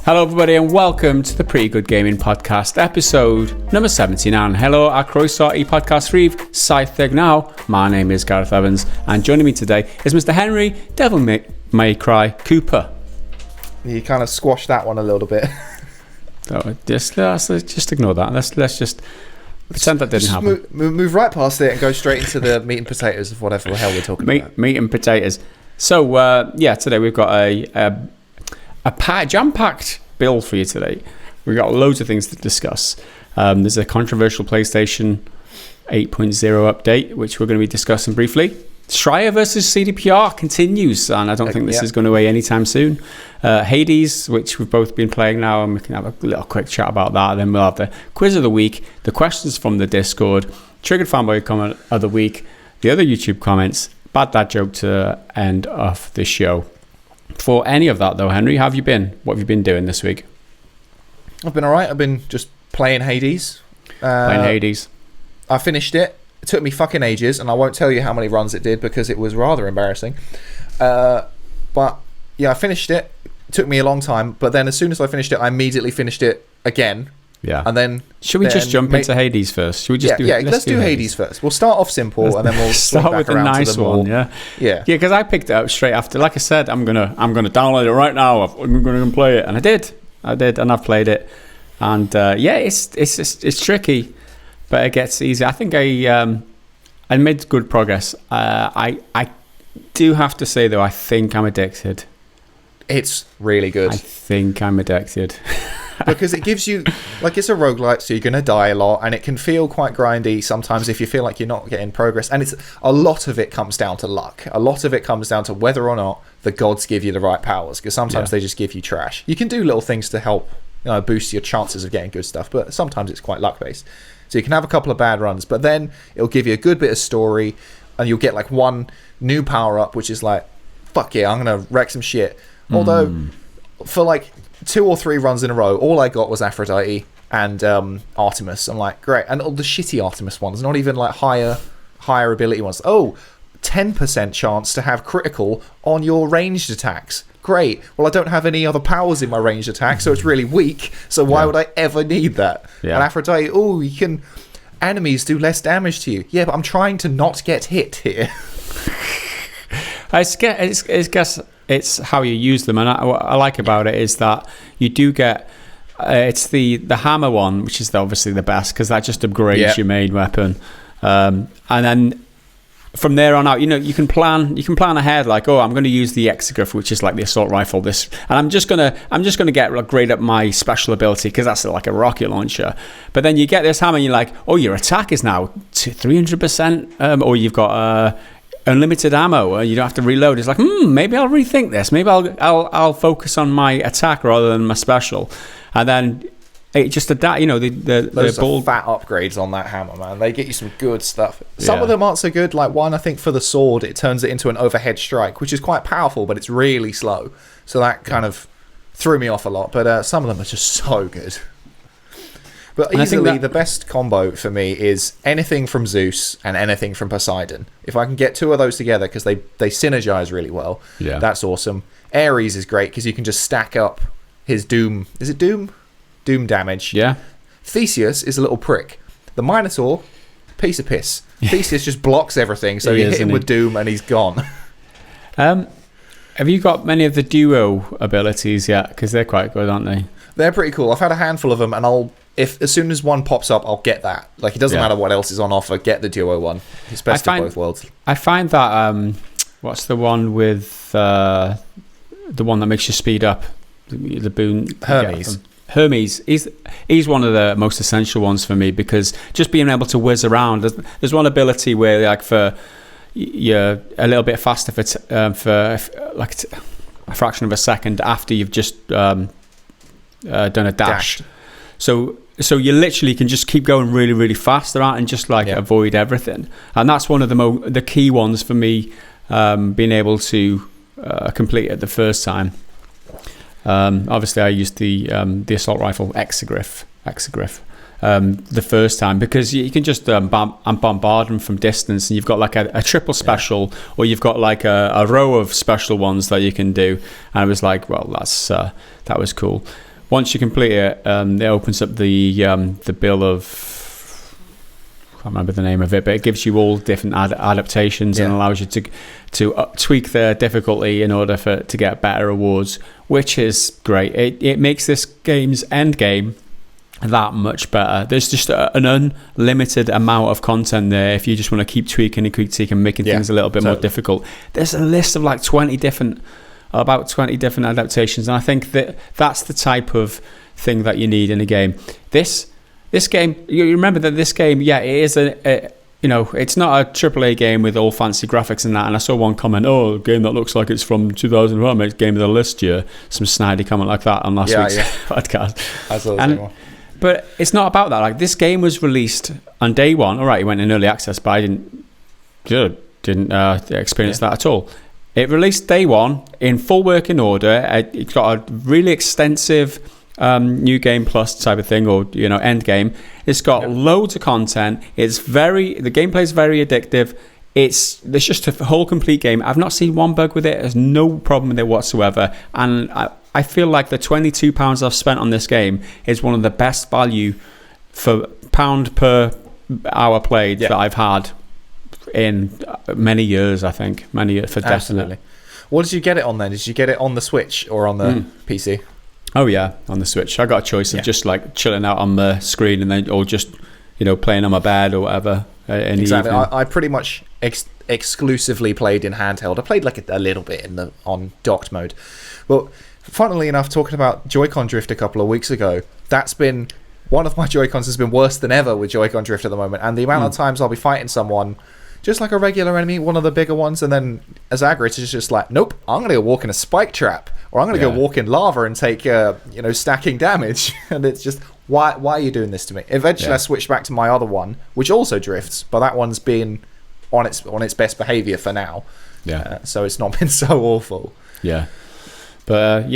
Hello everybody and welcome to the Pretty Good Gaming Podcast, episode number 79. Hello, our Croissant Podcast Reeve, Scythe now. My name is Gareth Evans and joining me today is Mr. Henry Devil May Cry Cooper. You kind of squashed that one a little bit. So just ignore that. Let's just pretend that didn't happen. Move right past it and go straight into the meat and potatoes of whatever the hell we're talking about. Meat and potatoes. So today we've got a jam-packed bill for you today. We've got loads of things to discuss. There's a controversial PlayStation 8.0 update, which we're going to be discussing briefly. Schreier versus CDPR continues, and I don't think this is going away anytime soon. Hades, which we've both been playing now, and we can have a little quick chat about that. And then we'll have the quiz of the week, the questions from the Discord, Triggered Fanboy comment of the week, the other YouTube comments, bad dad joke to end off the show. For any of that, though, Henry, how have you been? What have you been doing this week? I've been all right. I've been just playing Hades. I finished it. It took me fucking ages, and I won't tell you how many runs it did because it was rather embarrassing. But yeah, I finished it. It took me a long time, but then as soon as I finished it, I immediately finished it again. Yeah. And then should we just jump into Hades first? Should we just let's do Hades first. Well start off simple and then we'll start with the nice one. Yeah, because I picked it up straight after. Like I said, I'm gonna download it right now. I'm gonna play it, and I did, and I've played it, and it's tricky, but it gets easier. I think I made good progress. I do have to say though, I think I'm addicted. It's really good. I think I'm addicted. Because it gives you, like, it's a roguelite, so you're going to die a lot, and it can feel quite grindy sometimes if you feel like you're not getting progress. And it's a lot of it comes down to luck. A lot of it comes down to whether or not the gods give you the right powers, because sometimes they just give you trash. You can do little things to help boost your chances of getting good stuff, but sometimes it's quite luck-based. So you can have a couple of bad runs, but then it'll give you a good bit of story, and you'll get, like, one new power-up, which is like, fuck yeah, I'm going to wreck some shit. Although, for, like, 2 or 3 runs in a row, all I got was Aphrodite and Artemis. I'm like, great. And all the shitty Artemis ones, not even like higher ability ones. 10% chance to have critical on your ranged attacks. Great. Well, I don't have any other powers in my ranged attack, so it's really weak. So why would I ever need that? Yeah. And Aphrodite, enemies do less damage to you. Yeah, but I'm trying to not get hit here. It's how you use them, and what I like about it is that you do get it's the hammer one, which is obviously the best because that just upgrades your main weapon, and then from there on out, you can plan ahead, like, I'm going to use the Exegriff, which is like the assault rifle, and I'm just gonna get grade up my special ability because that's like a rocket launcher. But then you get this hammer and you're like, your attack is now to 300%, or you've got unlimited ammo, you don't have to reload. It's like, maybe I'll rethink this. Maybe I'll focus on my attack rather than my special, and then it just adapt. The bold fat upgrades on that hammer, man. They get you some good stuff. Some of them aren't so good. Like one, I think for the sword, it turns it into an overhead strike, which is quite powerful, but it's really slow. So that kind of threw me off a lot. But some of them are just so good. But easily, the best combo for me is anything from Zeus and anything from Poseidon. If I can get 2 of those together, because they synergize really well, that's awesome. Ares is great, because you can just stack up his Doom. Is it Doom? Doom damage. Yeah. Theseus is a little prick. The Minotaur, piece of piss. Theseus just blocks everything, so you hit him with Doom and he's gone. Have you got many of the duo abilities yet? Because they're quite good, aren't they? They're pretty cool. I've had a handful of them, and as soon as one pops up, I'll get that. Like, it doesn't matter what else is on offer, get the duo one. It's best of both worlds. I find that, what's the one with, the one that makes you speed up? The boon. Hermes. He's one of the most essential ones for me, because just being able to whiz around. There's one ability where, like, you're a little bit faster for like a fraction of a second after you've just done a dash. So you literally can just keep going really, really fast around and just avoid everything. And that's one of the key ones for me, being able to complete it the first time. Obviously, I used the assault rifle Exegriff the first time, because you can just bombard them from distance, and you've got like a triple special, or you've got like a row of special ones that you can do. And I was like, well, that was cool. once you complete it, it opens up the bill of, I can't remember the name of it, but it gives you all different adaptations and allows you to tweak the difficulty in order to get better rewards, which is great. It makes this game's end game that much better. There's just an unlimited amount of content there if you just want to keep tweaking and making things a little bit more difficult. There's a list of like 20 different adaptations, and I think that's the type of thing that you need in a game. This game, you remember that this game, it is it's not a AAA game with all fancy graphics and that. And I saw one comment, a game that looks like it's from 2001, makes game of the list year. Some snidey comment like that on last week's podcast. I saw the same one. But it's not about that. Like, this game was released on day one. All right, it went in early access, but I didn't experience that at all. It released day one in full working order. It got a really extensive new game plus type of thing, or end game. It's got loads of content. The gameplay is very addictive. There's just a whole complete game. I've not seen one bug with it. There's no problem with it whatsoever, and I feel like the £22 I've spent on this game is one of the best value for pound per hour played that I've had in many years. I think many years for definitely. What did you get it on then? Did you get it on the Switch or on the PC? Oh yeah, on the Switch. I got a choice of just like chilling out on the screen and then, or just playing on my bed or whatever. Exactly. I pretty much exclusively played in handheld. I played like a little bit on docked mode, but funnily enough, talking about Joy-Con drift a couple of weeks ago, that's been one of my Joy-Cons has been worse than ever with Joy-Con drift at the moment, and the amount of times I'll be fighting someone just like a regular enemy, one of the bigger ones, and then as aggro, it's just like, nope, I'm going to go walk in a spike trap, or I'm going to go walk in lava and take, stacking damage. And it's just, why are you doing this to me? Eventually, I switched back to my other one, which also drifts, but that one's been on its best behavior for now. Yeah. So it's not been so awful. Yeah. But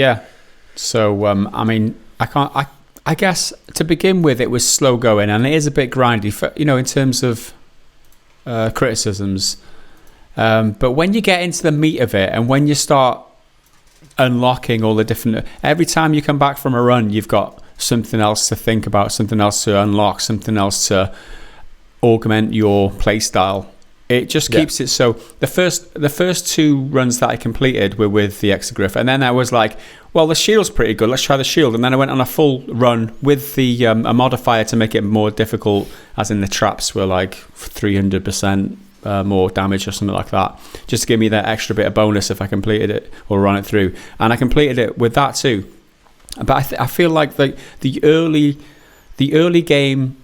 so I mean, I guess to begin with, it was slow going, and it is a bit grindy, for, in terms of criticisms. But when you get into the meat of it, and when you start unlocking all the different, every time you come back from a run, you've got something else to think about, something else to unlock, something else to augment your play style. It just keeps it so. The first two runs that I completed were with the Exogryph, and then I was like, well, the shield's pretty good, let's try the shield. And then I went on a full run with the a modifier to make it more difficult, as in the traps were like 300% more damage or something like that, just to give me that extra bit of bonus if I completed it or run it through. And I completed it with that too. But I feel like the early game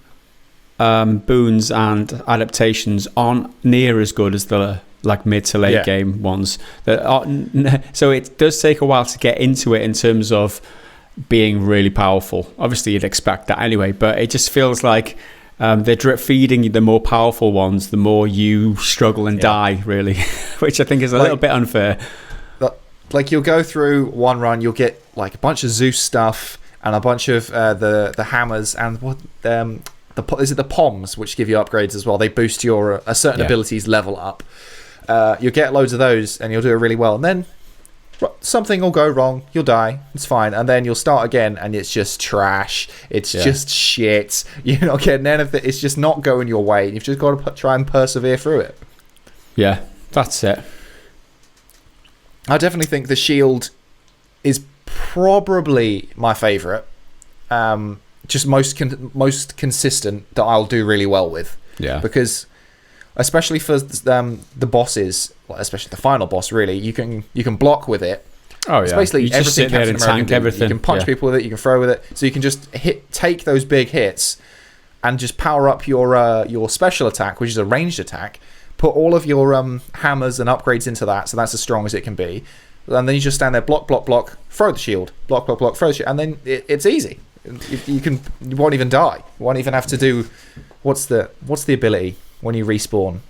boons and adaptations aren't near as good as the like mid to late game ones. So it does take a while to get into it in terms of being really powerful. Obviously, you'd expect that anyway, but it just feels like they're drip feeding the more powerful ones, the more you struggle and die, really, which I think is a little bit unfair. Like, you'll go through one run, you'll get like a bunch of Zeus stuff and a bunch of the hammers and what is it the Poms, which give you upgrades as well. They boost your certain abilities level up. You'll get loads of those and you'll do it really well, and then something will go wrong, you'll die, it's fine, and then you'll start again and it's just trash, it's just shit, you're not getting anything, it's just not going your way, you've just got to try and persevere through it. That's it. I definitely think the shield is probably my favourite, just most consistent that I'll do really well with, because especially for the bosses, well, especially the final boss, really, you can block with it. It's basically you just everything sit there and tank everything. You can punch people with it, you can throw with it, so you can just take those big hits and just power up your special attack, which is a ranged attack, put all of your hammers and upgrades into that, so that's as strong as it can be, and then you just stand there, block, throw the shield, block, throw the shield, and then it's easy. You won't even die. You won't even have to do what's the ability when you respawn.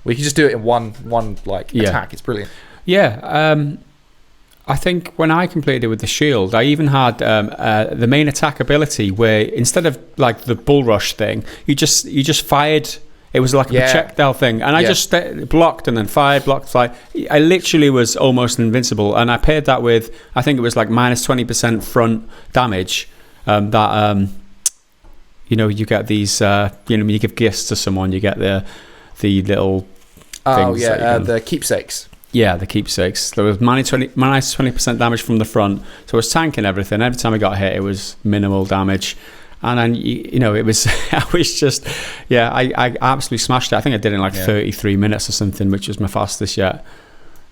We can just do it in one attack. It's brilliant. I think when I completed it with the shield, I even had the main attack ability where instead of like the bull rush thing, you just fired. It was like a projectile thing, and I just blocked and then fired, blocked, fired. I literally was almost invincible, and I paired that with, I think it was like minus 20% front damage, you get these. When you give gifts to someone, you get the little. The keepsakes. Yeah, the keepsakes. There was minus 20% damage from the front, so I was tanking everything. Every time I got hit, it was minimal damage. And then, it was, I absolutely smashed it. I think I did it in 33 minutes or something, which was my fastest yet.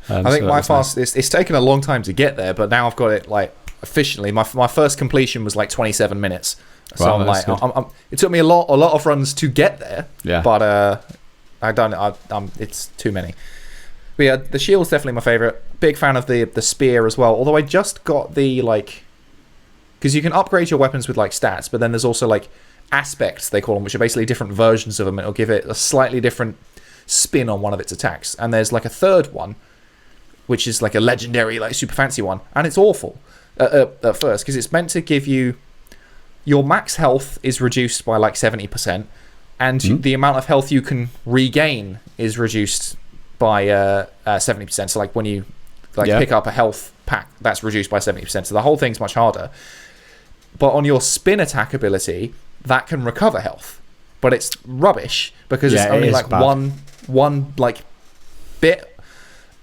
I think my fastest, it's taken a long time to get there, but now I've got it efficiently. My first completion was 27 minutes. So wow, it took me a lot of runs to get there. Yeah. But it's too many. But yeah, the shield's definitely my favorite. Big fan of the spear as well. Although I just got the because you can upgrade your weapons with stats, but then there's also aspects, they call them, which are basically different versions of them. It'll give it a slightly different spin on one of its attacks. And there's a third one, which is a legendary, super fancy one, and it's awful at first because it's meant to give you your max health is reduced by 70%, and the amount of health you can regain is reduced by 70%. So when you pick up a health pack, that's reduced by 70%. So the whole thing's much harder. But on your spin attack ability, that can recover health, but it's rubbish because it's only one bit,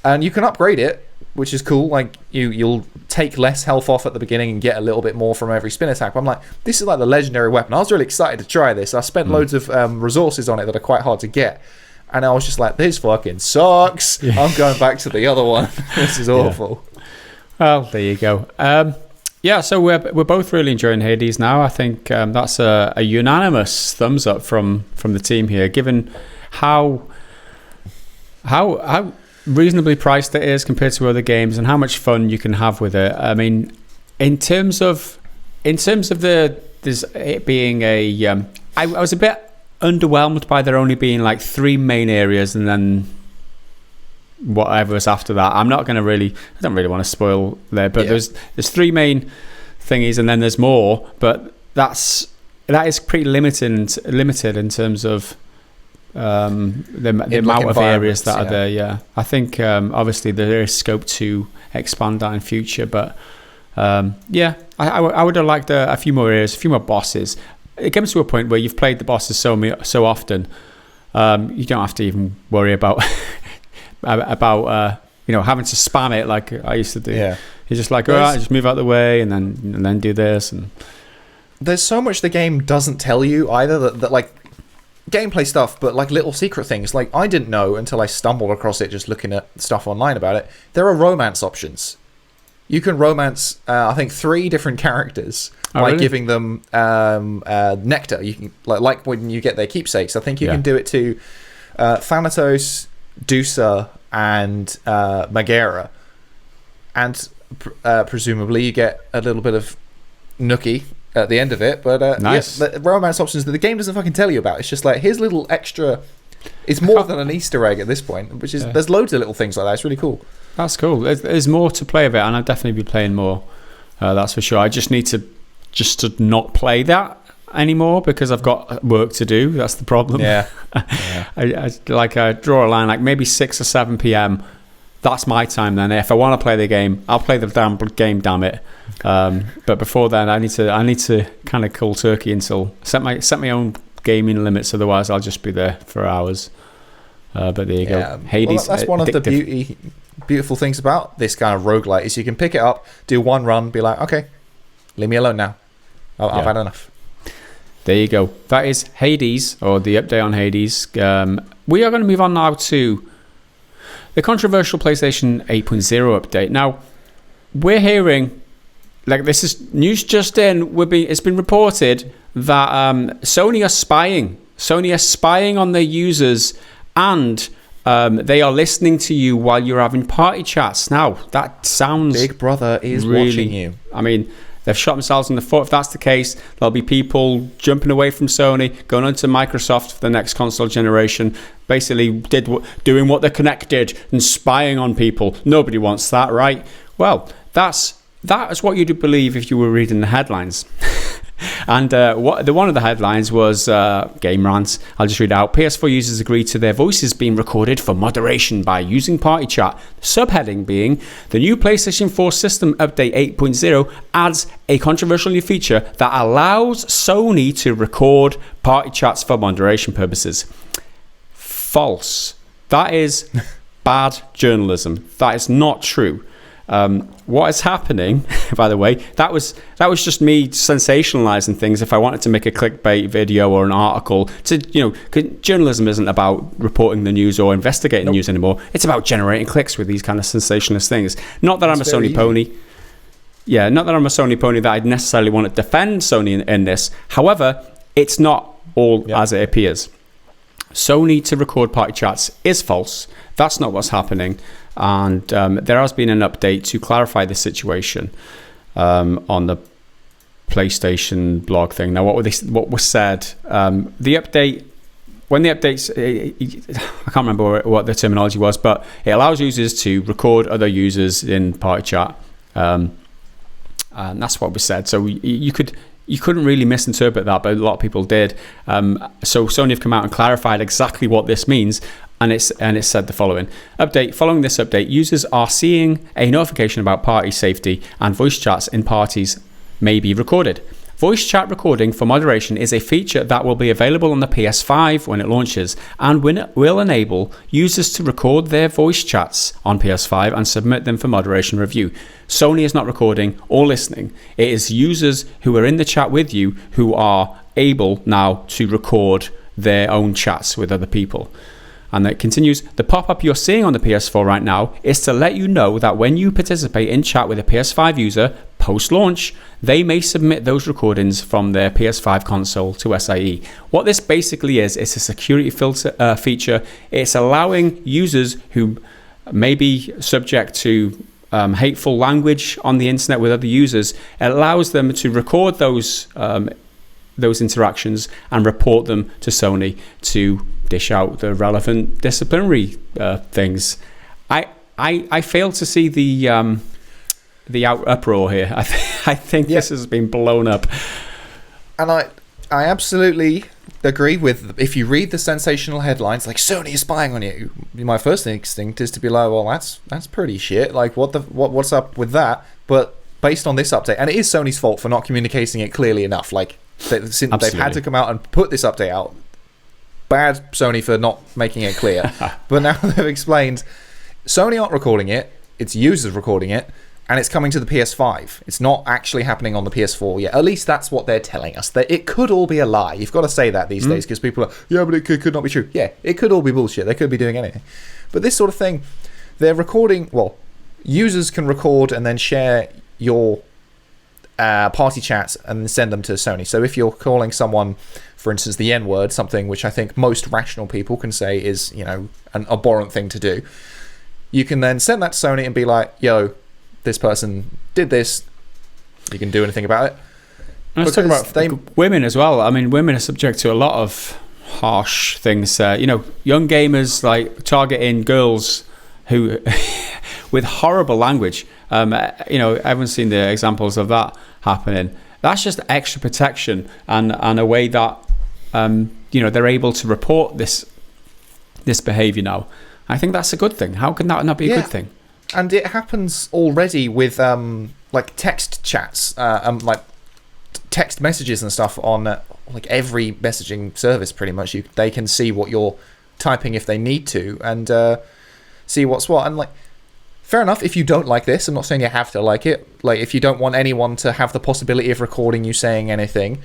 and you can upgrade it, which is cool. You'll take less health off at the beginning and get a little bit more from every spin attack. But I'm this is the legendary weapon. I was really excited to try this. I spent loads of resources on it that are quite hard to get. And I was just this fucking sucks. Yeah. I'm going back to the other one. This is awful. Well, there you go. So we're both really enjoying Hades now. I think that's a unanimous thumbs up from the team here, given how reasonably priced it is compared to other games and how much fun you can have with it. I mean, in terms of it being I was a bit underwhelmed by there only being 3 main areas and then whatever's after that. I don't really want to spoil there, but there's 3 main thingies and then there's more, but that is pretty limited in terms of the amount of areas that are there. Yeah, I think obviously there is scope to expand that in future, but I would have liked a few more areas, a few more bosses. It comes to a point where you've played the bosses so often, you don't have to even worry about having to spam it like I used to do. Yeah, you're just all right, just move out of the way and then do this. And there's so much the game doesn't tell you either that gameplay stuff, but little secret things. I didn't know until I stumbled across it just looking at stuff online about it. There are romance options. You can romance, I think, 3 different characters by really? Giving them nectar. You can when you get their keepsakes. I think you can do it to Thanatos, Dusa, and Megara, and presumably you get a little bit of nookie at the end of it. But nice. The romance options that the game doesn't fucking tell you about. It's just here's little extra. It's more than an Easter egg at this point, which is there's loads of little things like that. It's really cool. That's cool. There's more to play of it, and I'll definitely be playing more. That's for sure. I just need to not play that anymore because I've got work to do. That's the problem. Yeah. I draw a line maybe 6 or 7 p.m. That's my time then. If I want to play the game, I'll play the damn game. Damn it. But before then, I need to kind of cold turkey until set my own gaming limits. Otherwise, I'll just be there for hours. But there you go. Hades. Well, that's one of the beautiful things about this kind of roguelite is you can pick it up, do one run, be okay, leave me alone now. I've had enough. There you go. That is Hades, or the update on Hades. We are going to move on now to the controversial PlayStation 8.0 update. Now, we're hearing, this is news just in, it's been reported that Sony are spying. Sony are spying on their users, and they are listening to you while you're having party chats. Now, that sounds... Big Brother is really, watching you. I mean, they've shot themselves in the foot. If that's the case, there'll be people jumping away from Sony, going on to Microsoft for the next console generation, basically doing what they're connected and spying on people. Nobody wants that, right? Well, that is what you'd believe if you were reading the headlines. And one of the headlines was Game Rant. I'll just read it out. PS4 users agreed to their voices being recorded for moderation by using party chat. Subheading being, the new PlayStation 4 system update 8.0 adds a controversial new feature that allows Sony to record party chats for moderation purposes. False. That is bad journalism. That is not true. What is happening, by the way, that was just me sensationalizing things. If I wanted to make a clickbait video or an article, journalism isn't about reporting the news or investigating the news anymore. It's about generating clicks with these kind of sensationalist things. Not that I'm a Sony pony. Yeah, not that I'm a Sony pony that I'd necessarily want to defend Sony in this. However, it's not all as it appears. Sony to record party chats is false. That's not what's happening. And there has been an update to clarify the situation on the PlayStation blog thing. Now, what was said? The update, when the updates, I can't remember what the terminology was, but it allows users to record other users in party chat, and that's what was said. So you couldn't really misinterpret that, but a lot of people did. So Sony have come out and clarified exactly what this means. And it said the following. Update. Following this update, users are seeing a notification about party safety and voice chats in parties may be recorded. Voice chat recording for moderation is a feature that will be available on the PS5 when it launches and will enable users to record their voice chats on PS5 and submit them for moderation review. Sony is not recording or listening. It is users who are in the chat with you who are able now to record their own chats with other people. And it continues, the pop-up you're seeing on the PS4 right now is to let you know that when you participate in chat with a PS5 user post-launch, they may submit those recordings from their PS5 console to SIE. What this basically is, it's a security filter feature. It's allowing users who may be subject to hateful language on the internet with other users. It allows them to record those interactions and report them to Sony to dish out the relevant disciplinary things. I fail to see the uproar here. I think this has been blown up. And I absolutely agree with, if you read the sensational headlines like Sony is spying on you, my first instinct is to be like, well, that's pretty shit. Like what's up with that? But based on this update, and it is Sony's fault for not communicating it clearly enough. Like they've had to come out and put this update out. Bad Sony for not making it clear. But now they've explained Sony aren't recording it, it's users recording it, and it's coming to the PS5. It's not actually happening on the PS4 yet. At least that's what they're telling us. That it could all be a lie. You've got to say that these days because people are, yeah, but it could not be true. Yeah, it could all be bullshit. They could be doing anything. But this sort of thing, they're recording, well, users can record and then share your party chats and send them to Sony. So if you're calling someone, for instance, the N-word, something which I think most rational people can say is, an abhorrent thing to do, you can then send that to Sony and be like, yo, this person did this. You can do anything about it. Let's talk about women as well. I mean, women are subject to a lot of harsh things. Young gamers like targeting girls who with horrible language. Everyone's seen the examples of that happening. That's just extra protection and a way that they're able to report this behaviour now. I think that's a good thing. How can that not be a good thing? And it happens already with text chats, like text messages and stuff on every messaging service. Pretty much, they can see what you're typing if they need to, and see what's what. And fair enough. If you don't like this, I'm not saying you have to like it. If you don't want anyone to have the possibility of recording you saying anything,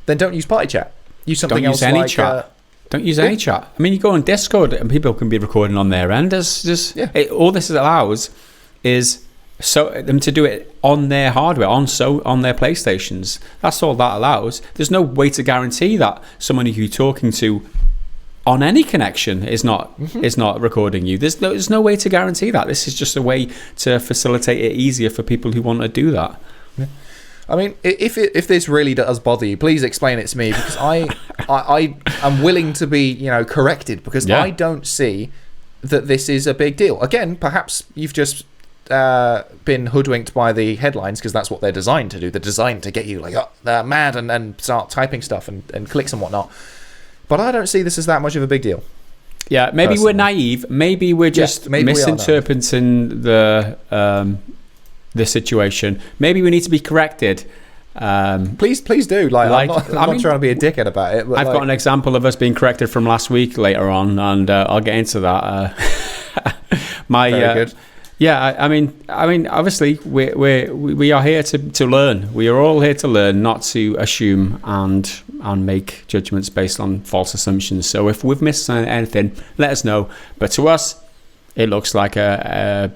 then don't use party chat. Use something else. Don't use any chat. Don't use any chat. I mean, you go on Discord and people can be recording on their end. All this allows is them to do it on their hardware, on their PlayStations. That's all that allows. There's no way to guarantee that someone you're talking to on any connection is not recording you. There's no way to guarantee that. This is just a way to facilitate it easier for people who want to do that. Yeah. I mean, if this really does bother you, please explain it to me, because I am willing to be corrected, because I don't see that this is a big deal. Again, perhaps you've just been hoodwinked by the headlines, because that's what they're designed to do. They're designed to get you like, oh, they're mad, and start typing stuff and clicks and whatnot. But I don't see this as that much of a big deal. Yeah, maybe personally. We're naive. Maybe we're just misinterpreting the situation. Maybe we need to be corrected. Please do. I'm not trying to be a dickhead about it. But I've got an example of us being corrected from last week later on, and I'll get into that. Very good. Yeah, I mean, obviously we are here to learn. We are all here to learn, not to assume and make judgments based on false assumptions. So if we've missed anything, let us know. But to us, it looks like a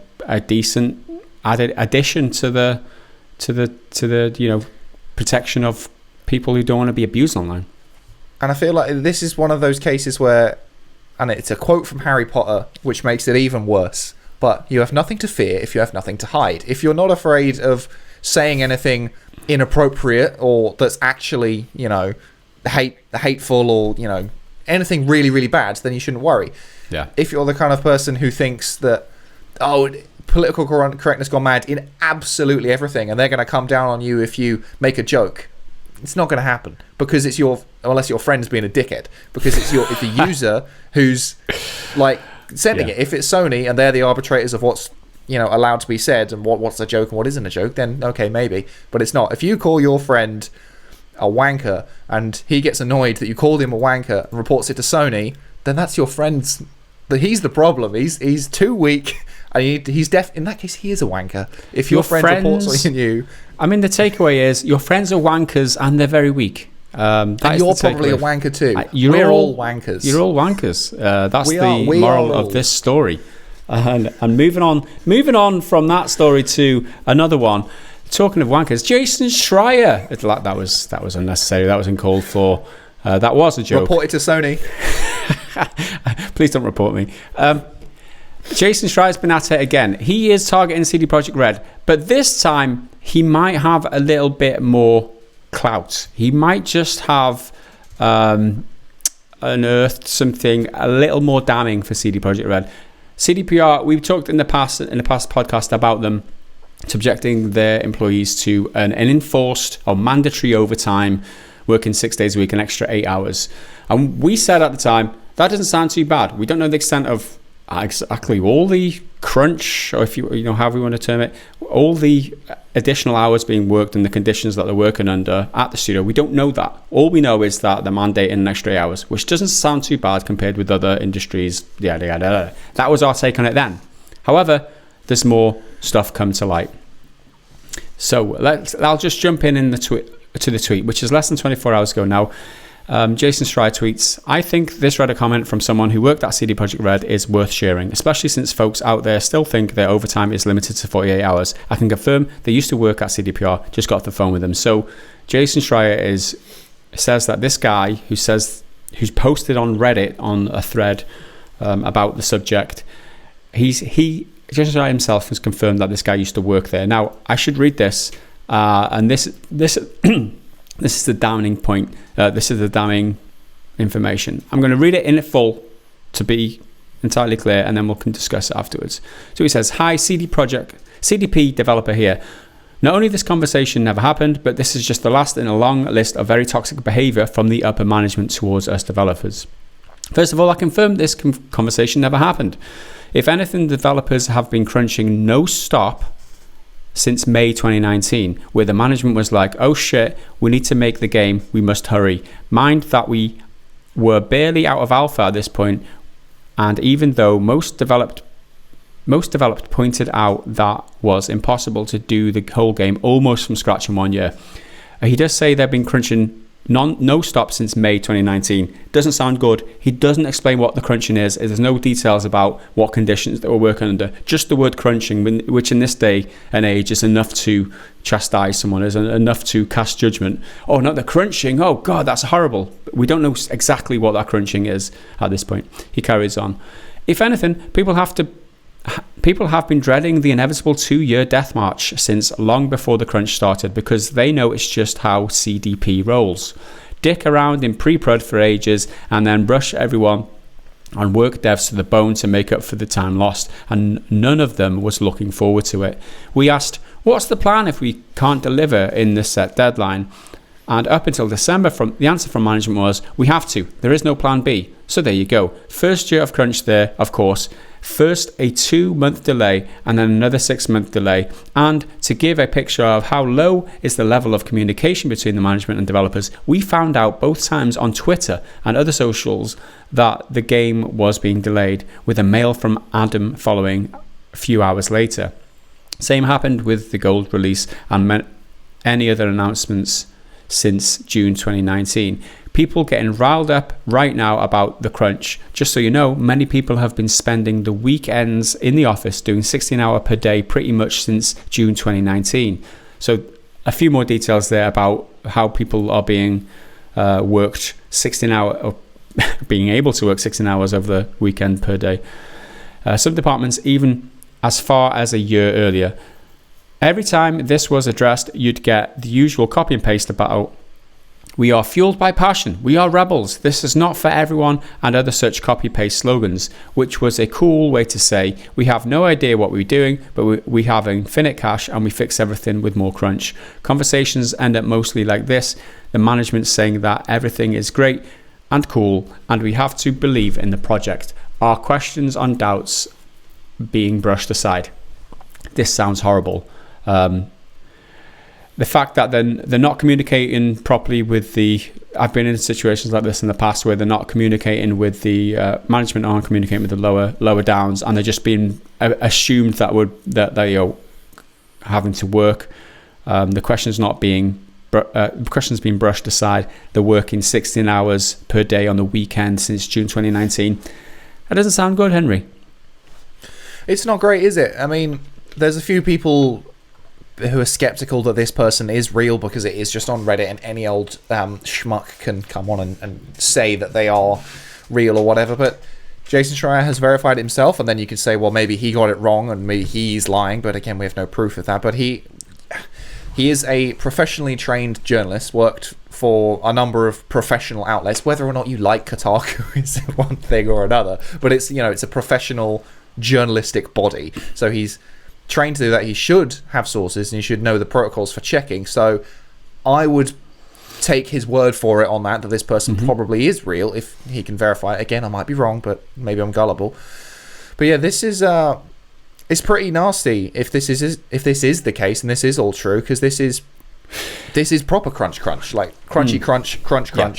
decent added addition to the protection of people who don't want to be abused online. And I feel like this is one of those cases where, and it's a quote from Harry Potter, which makes it even worse. But you have nothing to fear if you have nothing to hide. If you're not afraid of saying anything inappropriate or that's actually, hateful or, anything really, really bad, then you shouldn't worry. Yeah. If you're the kind of person who thinks that, political correctness gone mad in absolutely everything, and they're going to come down on you if you make a joke, it's not going to happen, because it's unless your friend's being a dickhead, because it's the user who's like sending it. If it's Sony and they're the arbitrators of what's allowed to be said and what's a joke and what isn't a joke, then okay, maybe. But it's not. If you call your friend a wanker and he gets annoyed that you called him a wanker and reports it to Sony, then that's your friend's. He's the problem. He's too weak. He's in that case, he is a wanker. If your friend reports on you, I mean, the takeaway is your friends are wankers and they're very weak. And you're probably a wanker too. We're all wankers. You're all wankers. That's the moral of this story. And moving on from that story to another one. Talking of wankers, Jason Schreier. That was unnecessary. That was uncalled for. That was a joke. Report it to Sony. Please don't report me. Jason Schreier's been at it again. He is targeting CD Projekt Red, but this time he might have a little bit more clout. He might just have unearthed something a little more damning for CD Projekt Red. CDPR, we've talked in the past podcast about them subjecting their employees to an enforced or mandatory overtime, working 6 days a week, an extra 8 hours. And we said at the time, that doesn't sound too bad. We don't know the extent of exactly all the crunch, or if however you want to term it, all the additional hours being worked and the conditions that they're working under at the studio. We don't know that. All we know is that they're mandating an extra 8 hours, which doesn't sound too bad compared with other industries. That was our take on it then. However, there's more stuff come to light. So I'll just jump in to the tweet, which is less than 24 hours ago now. Jason Schreier tweets, I think this Reddit comment from someone who worked at CD Projekt Red is worth sharing, especially since folks out there still think their overtime is limited to 48 hours. I can confirm they used to work at CDPR, just got off the phone with them. So Jason Schreier says that this guy who's posted on Reddit on a thread about the subject, Jason Schreier himself has confirmed that this guy used to work there. Now, I should read this, and this this is the damning point. This is the damning information. I'm going to read it in full to be entirely clear, and then we can discuss it afterwards. So he says, hi, CDP developer here. Not only this conversation never happened, but this is just the last in a long list of very toxic behavior from the upper management towards us developers. First of all, I confirm this conversation never happened. If anything, developers have been crunching no stop since May 2019, where the management was like, oh shit, we need to make the game, we must hurry. Mind that we were barely out of alpha at this point, and even though most developed pointed out that was impossible to do the whole game almost from scratch in 1 year. He does say they've been crunching no stop since May 2019. Doesn't sound good. He doesn't explain what the crunching is. There's no details about what conditions they were working under. Just the word crunching, which in this day and age is enough to chastise someone, is enough to cast judgment. Oh, not the crunching. Oh God, that's horrible. We don't know exactly what that crunching is at this point. He carries on. If anything, people have been dreading the inevitable 2-year death march since long before the crunch started, because they know it's just how CDP rolls. Dick around in pre-prod for ages and then brush everyone and work devs to the bone to make up for the time lost, and none of them was looking forward to it. We asked, what's the plan if we can't deliver in this set deadline? And up until December, the answer from management was, we have to. There is no plan B. So there you go. First year of crunch there, of course. First a 2-month delay and then another 6-month delay. And to give a picture of how low is the level of communication between the management and developers, we found out both times on Twitter and other socials that the game was being delayed, with a mail from Adam following a few hours later. Same happened with the gold release and any other announcements since June 2019. People getting riled up right now about the crunch. Just so you know, many people have been spending the weekends in the office doing 16-hour per day pretty much since June 2019. So a few more details there about how people are being worked 16 hours, or being able to work 16 hours over the weekend per day. Some departments even as far as a year earlier. Every time this was addressed, you'd get the usual copy and paste about, we are fueled by passion, we are rebels, this is not for everyone, and other such copy-paste slogans, which was a cool way to say, we have no idea what we're doing, but we have infinite cash and we fix everything with more crunch. Conversations end up mostly like this, the management saying that everything is great and cool, and we have to believe in the project. Our questions and doubts being brushed aside. This sounds horrible. The fact that they're not communicating properly with I've been in situations like this in the past where they're not communicating with the management, aren't communicating with the lower downs, and they're just being assumed that they are having to work. The question's being brushed aside. They're working 16 hours per day on the weekend since June 2019. That doesn't sound good, Henry. It's not great, is it? I mean, there's a few people who are skeptical that this person is real because it is just on Reddit, and any old schmuck can come on and say that they are real or whatever. But Jason Schreier has verified it himself, and then you could say, well, maybe he got it wrong and maybe he's lying. But again, we have no proof of that. But he is a professionally trained journalist, worked for a number of professional outlets. Whether or not you like Kotaku is one thing or another, but it's a professional journalistic body. So he's trained to do that. He should have sources and he should know the protocols for checking. So I would take his word for it on that this person probably is real if he can verify it. Again, I might be wrong, but maybe I'm gullible. But yeah, this is it's pretty nasty if this is the case and this is all true, because this is proper crunch, like crunchy crunch. Yeah.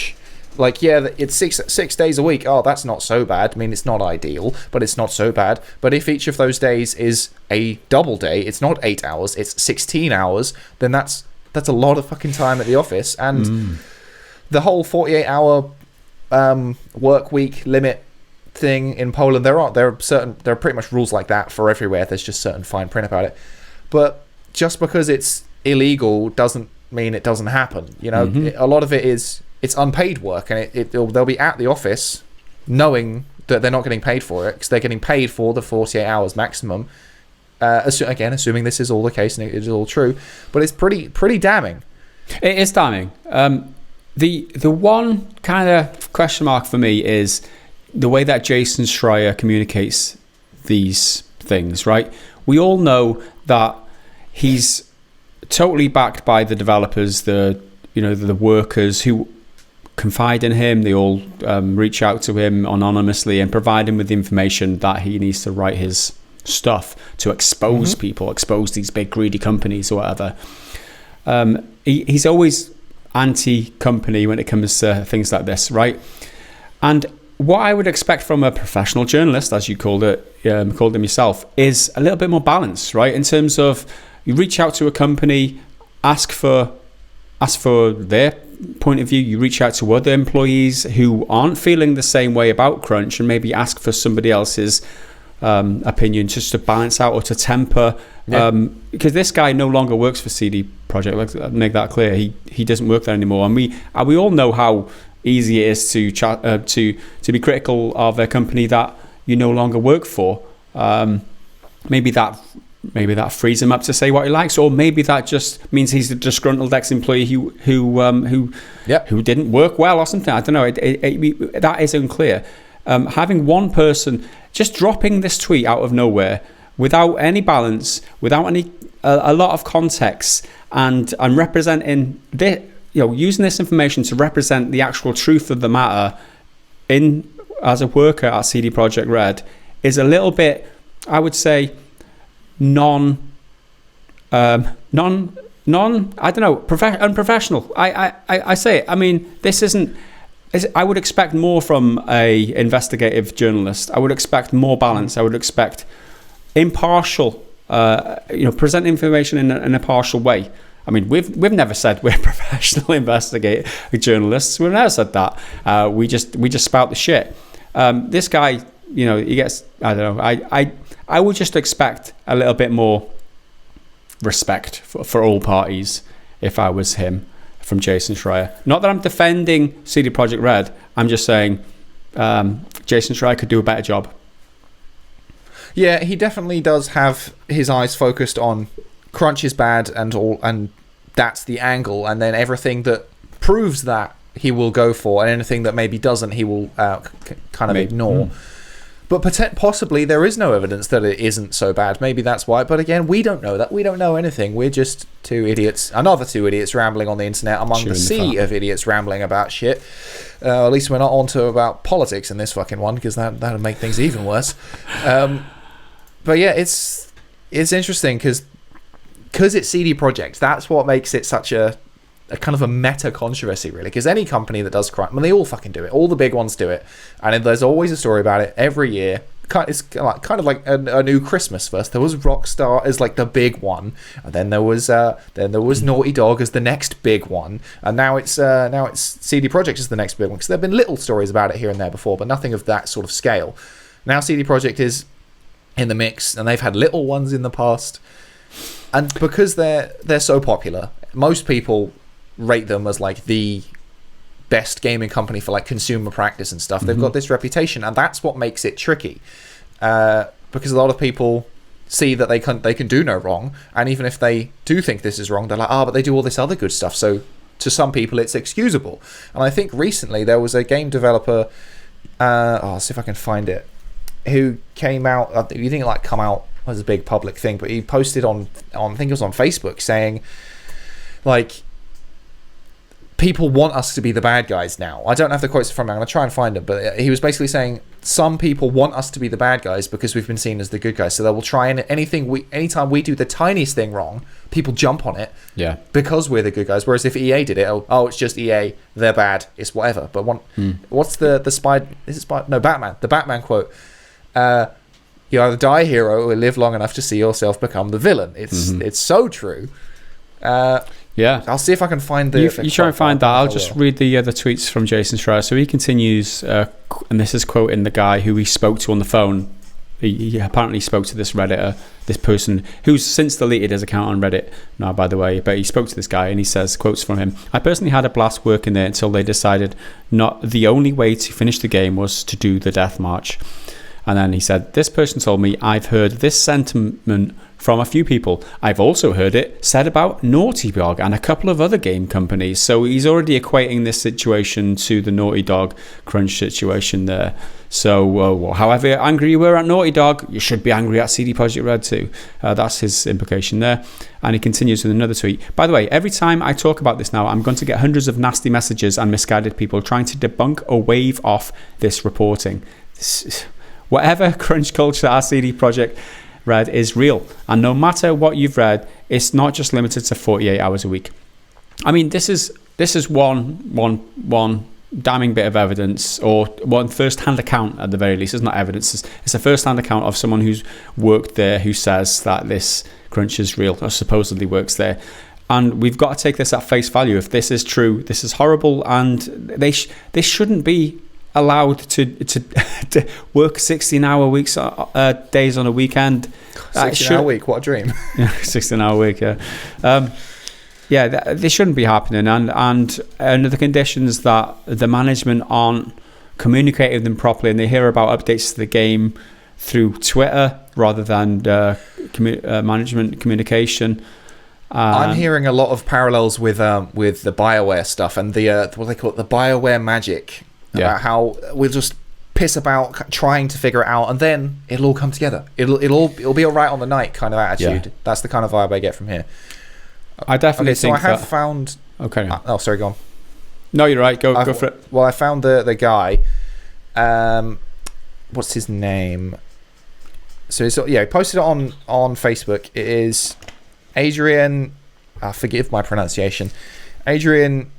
Like, yeah, it's six days a week. Oh, that's not so bad. I mean, it's not ideal, but it's not so bad. But if each of those days is a double day, it's not 8 hours, it's 16 hours, then that's a lot of fucking time at the office. And the whole 48-hour work week limit thing in Poland, there are pretty much rules like that for everywhere. There's just certain fine print about it. But just because it's illegal doesn't mean it doesn't happen. A lot of it is... It's unpaid work, and they'll be at the office knowing that they're not getting paid for it because they're getting paid for the 48 hours maximum. Again, assuming this is all the case and it is all true, but it's pretty damning. It is damning. The one kind of question mark for me is the way that Jason Schreier communicates these things. Right? We all know that he's totally backed by the developers, the workers who confide in him. They all reach out to him anonymously and provide him with the information that he needs to write his stuff to expose people, expose these big greedy companies or whatever. He's always anti-company when it comes to things like this, right? And what I would expect from a professional journalist, as you called him yourself, is a little bit more balance, right? In terms of you reach out to a company, ask for their point of view, you reach out to other employees who aren't feeling the same way about crunch and maybe ask for somebody else's opinion just to balance out or to temper. Because this guy no longer works for CD Projekt. Let's make that clear. He doesn't work there anymore. And we all know how easy it is to be critical of a company that you no longer work for. Maybe that frees him up to say what he likes, or maybe that just means he's a disgruntled ex-employee who didn't work well or something. I don't know. That is unclear. having one person just dropping this tweet out of nowhere without any balance, without any a lot of context, and representing this, using this information to represent the actual truth of the matter as a worker at CD Projekt Red is a little bit, I would say, unprofessional. I say it. I mean, this isn't. I would expect more from a investigative journalist. I would expect more balance. I would expect impartial. Present information in a partial way. I mean, we've never said we're professional investigative journalists. We've never said that. We just spout the shit. This guy, he gets. I don't know. I would just expect a little bit more respect for all parties if I was him, from Jason Schreier. Not that I'm defending CD Projekt Red. I'm just saying Jason Schreier could do a better job. Yeah, he definitely does have his eyes focused on crunch is bad and that's the angle, and then everything that proves that he will go for, and anything that maybe doesn't he will kind of ignore. But possibly there is no evidence that it isn't so bad. Maybe that's why. But again, we don't know that. We don't know anything. We're just another two idiots rambling on the internet among the sea of idiots rambling about shit. At least we're not onto about politics in this fucking one, because that would make things even worse. But yeah, it's interesting because it's CD Projekt. That's what makes it such a kind of a meta controversy, really. Because any company that does crime, they all fucking do it. All the big ones do it, and there's always a story about it every year. It's kind of like a new Christmas. First there was Rockstar as like the big one, and then there was Naughty Dog as the next big one, and now it's CD Projekt as the next big one. Because there've been little stories about it here and there before, but nothing of that sort of scale. Now CD Projekt is in the mix, and they've had little ones in the past, and because they're so popular, most people rate them as like the best gaming company for like consumer practice and stuff. They've got this reputation, and that's what makes it tricky, because a lot of people see that they can do no wrong, and even if they do think this is wrong, they're like, but they do all this other good stuff, so to some people it's excusable. And I think recently there was a game developer, I'll see if I can find it, who came out, he didn't like come out as a big public thing, but he posted on I think it was on Facebook, saying like, people want us to be the bad guys now. I don't have the quotes from him. I'm going to try and find them, but he was basically saying some people want us to be the bad guys because we've been seen as the good guys. So they will try and anytime we do the tiniest thing wrong, people jump on it. Yeah. Because we're the good guys. Whereas if EA did it, it's just EA, they're bad, it's whatever. But what's the spy? Is it spy? No, Batman. The Batman quote. You either die a hero or live long enough to see yourself become the villain. It's so true. Yeah, I'll see if I can find you try and find that. I'll just read the tweets from Jason Schreier. So he continues, and this is quoting the guy who he spoke to on the phone. He apparently spoke to this Redditor, this person who's since deleted his account on Reddit now, by the way. But he spoke to this guy, and he says, quotes from him: "I personally had a blast working there until they decided not the only way to finish the game was to do the death march." And then he said, "This person told me I've heard this sentiment from a few people. I've also heard it said about Naughty Dog and a couple of other game companies." So he's already equating this situation to the Naughty Dog crunch situation there. So however angry you were at Naughty Dog, you should be angry at CD Projekt Red too. That's his implication there. And he continues with another tweet. "By the way, every time I talk about this now, I'm going to get hundreds of nasty messages and misguided people trying to debunk or wave off this reporting. Whatever crunch culture at CD Projekt Red is real, and no matter what you've read, it's not just limited to 48 hours a week." I mean, this is one damning bit of evidence, or one first-hand account at the very least. It's not evidence; it's a first-hand account of someone who's worked there, who says that this crunch is real, or supposedly works there. And we've got to take this at face value. If this is true, this is horrible, and this shouldn't be allowed to work 16-hour weeks, days on a weekend. 16-hour week, what a dream. 16-hour week, yeah. This shouldn't be happening, and under the conditions that the management aren't communicating with them properly, and they hear about updates to the game through Twitter rather than management communication. I'm hearing a lot of parallels with the BioWare stuff and the what they call it, the BioWare magic. About how we'll just piss about trying to figure it out, and then it'll all come together. It'll be all right on the night kind of attitude. Yeah. That's the kind of vibe I get from here. I definitely think so I have found... Okay. Sorry, go on. No, you're right. Go for it. Well, I found the guy. What's his name? So he posted it on Facebook. It is Adrian. Forgive my pronunciation. Adrian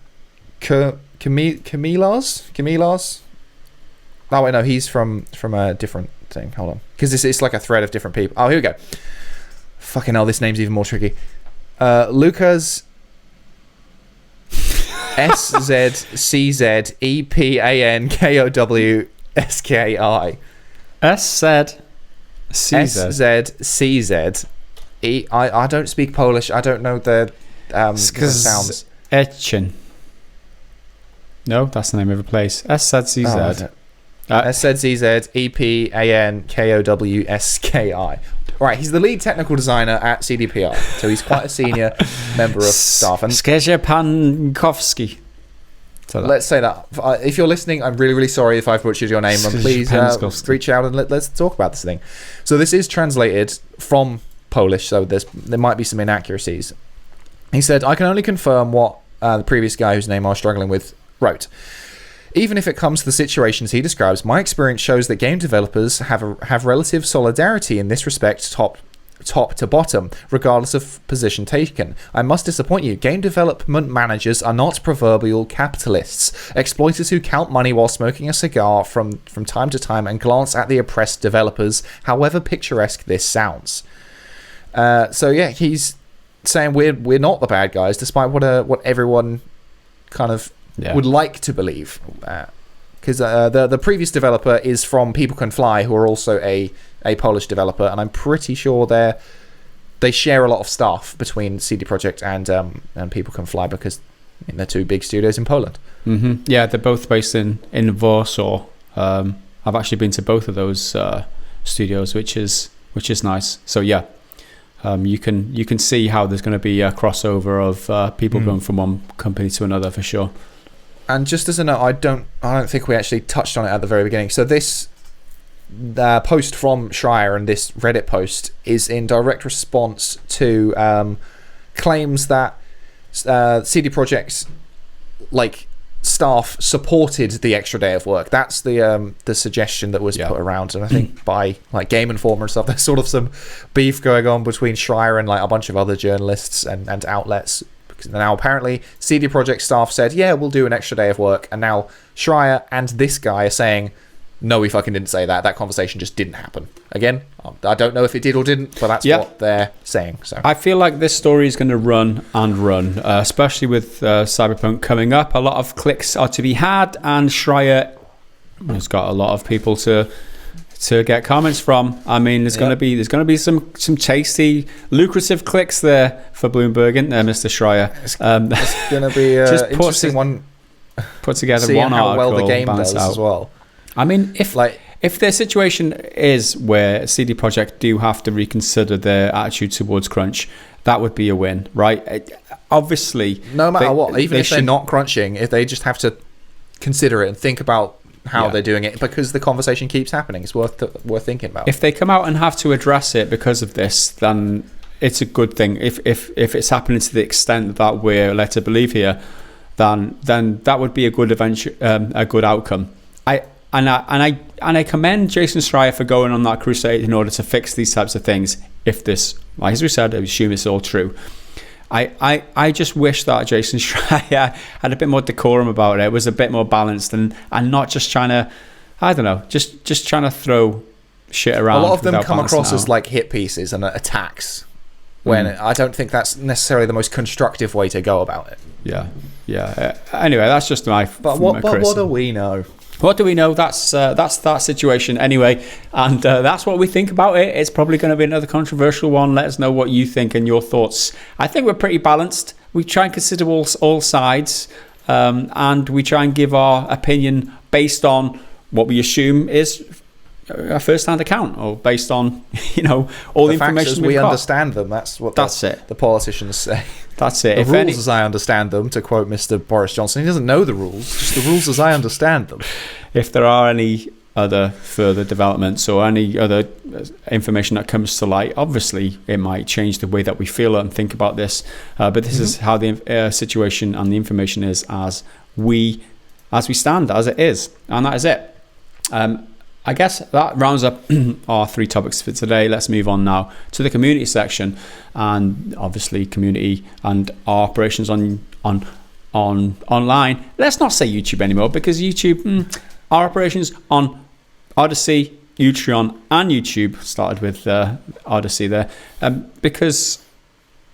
Camilas. Oh wait, no, he's from a different thing. Hold on, because it's like a thread of different people. Oh, here we go. Fucking hell, this name's even more tricky. Lucas SZCZEPANKOWSKI. SZCZ. I don't speak Polish. I don't know the sounds. Etchen. No, that's the name of a place. SZCZ. SZCZEPANKOWSKI. Right, he's the lead technical designer at CDPR, so he's quite a senior member of staff. And Skrzhepankowski. Let's say that. If you're listening, I'm really, really sorry if I've butchered your name, and please reach out and let's talk about this thing. So this is translated from Polish, so there might be some inaccuracies. He said, I can only confirm what the previous guy whose name I was struggling with wrote. Even if it comes to the situations he describes, my experience shows that game developers have relative solidarity in this respect, top to bottom, regardless of position taken. I must disappoint you. Game development managers are not proverbial capitalists, exploiters who count money while smoking a cigar from time to time and glance at the oppressed developers, however picturesque this sounds. So yeah, he's saying we're not the bad guys, despite what everyone kind of would like to believe, because the previous developer is from People Can Fly, who are also a Polish developer, and I'm pretty sure they share a lot of stuff between CD Projekt and People Can Fly, because they're two big studios in Poland. Mm-hmm. Yeah, they're both based in Warsaw. I've actually been to both of those studios, which is nice. So yeah, you can see how there's going to be a crossover of people going from one company to another for sure. And just as a note, I don't think we actually touched on it at the very beginning. So this post from Schreier and this Reddit post is in direct response to claims that CD Projekt's staff supported the extra day of work. That's the suggestion that was put around, and I think by Game Informer and stuff, there's sort of some beef going on between Schreier and a bunch of other journalists and outlets. Now apparently CD Projekt staff said, yeah, we'll do an extra day of work, and now Schreier and this guy are saying, no, we fucking didn't say that. That conversation just didn't happen. Again, I don't know if it did or didn't, but that's what they're saying. So I feel like this story is going to run and run, especially with Cyberpunk coming up. A lot of clicks are to be had, and Schreier has got a lot of people to get comments from. I mean, there's going to be some tasty, lucrative clicks there for Bloomberg, isn't there, Mr. Schreier? It's going to be interesting one. Put together one how article, well the game does out. As well. I mean, if their situation is where CD Projekt do have to reconsider their attitude towards crunch, that would be a win, right? Obviously, no matter what, even if they're not crunching, if they just have to consider it and think about how they're doing it, because the conversation keeps happening, it's worth thinking about. If they come out and have to address it because of this, then it's a good thing. If it's happening to the extent that we're led to believe here, then that would be a good a good outcome. I commend Jason Schreier for going on that crusade in order to fix these types of things. If this, as we said, I assume it's all true. I just wish that Jason Schreier had a bit more decorum about it. It was a bit more balanced and not just trying to, I don't know, just trying to throw shit around. A lot of them come across as hit pieces and attacks, when I don't think that's necessarily the most constructive way to go about it. Yeah. Anyway, that's just my. But what do we know? What do we know? That's that situation anyway, and that's what we think about it. It's probably going to be another controversial one. Let us know what you think and your thoughts. I think we're pretty balanced. We try and consider all sides, and we try and give our opinion based on what we assume is a first-hand account, or based on all the information we understand them. That's it. The politicians say. That's it. The rules as I understand them, to quote Mr. Boris Johnson, he doesn't know the rules, just the rules as I understand them. If there are any other further developments or any other information that comes to light. Obviously, it might change the way that we feel and think about this, but this is how the situation and the information is as we stand, as it is, and that is it. I guess that rounds up our 3 topics for today. Let's move on now to the community section, and obviously community and our operations on online. Let's not say YouTube anymore, because YouTube, our operations on Odyssey, Utreon, and YouTube started with Odyssey there, because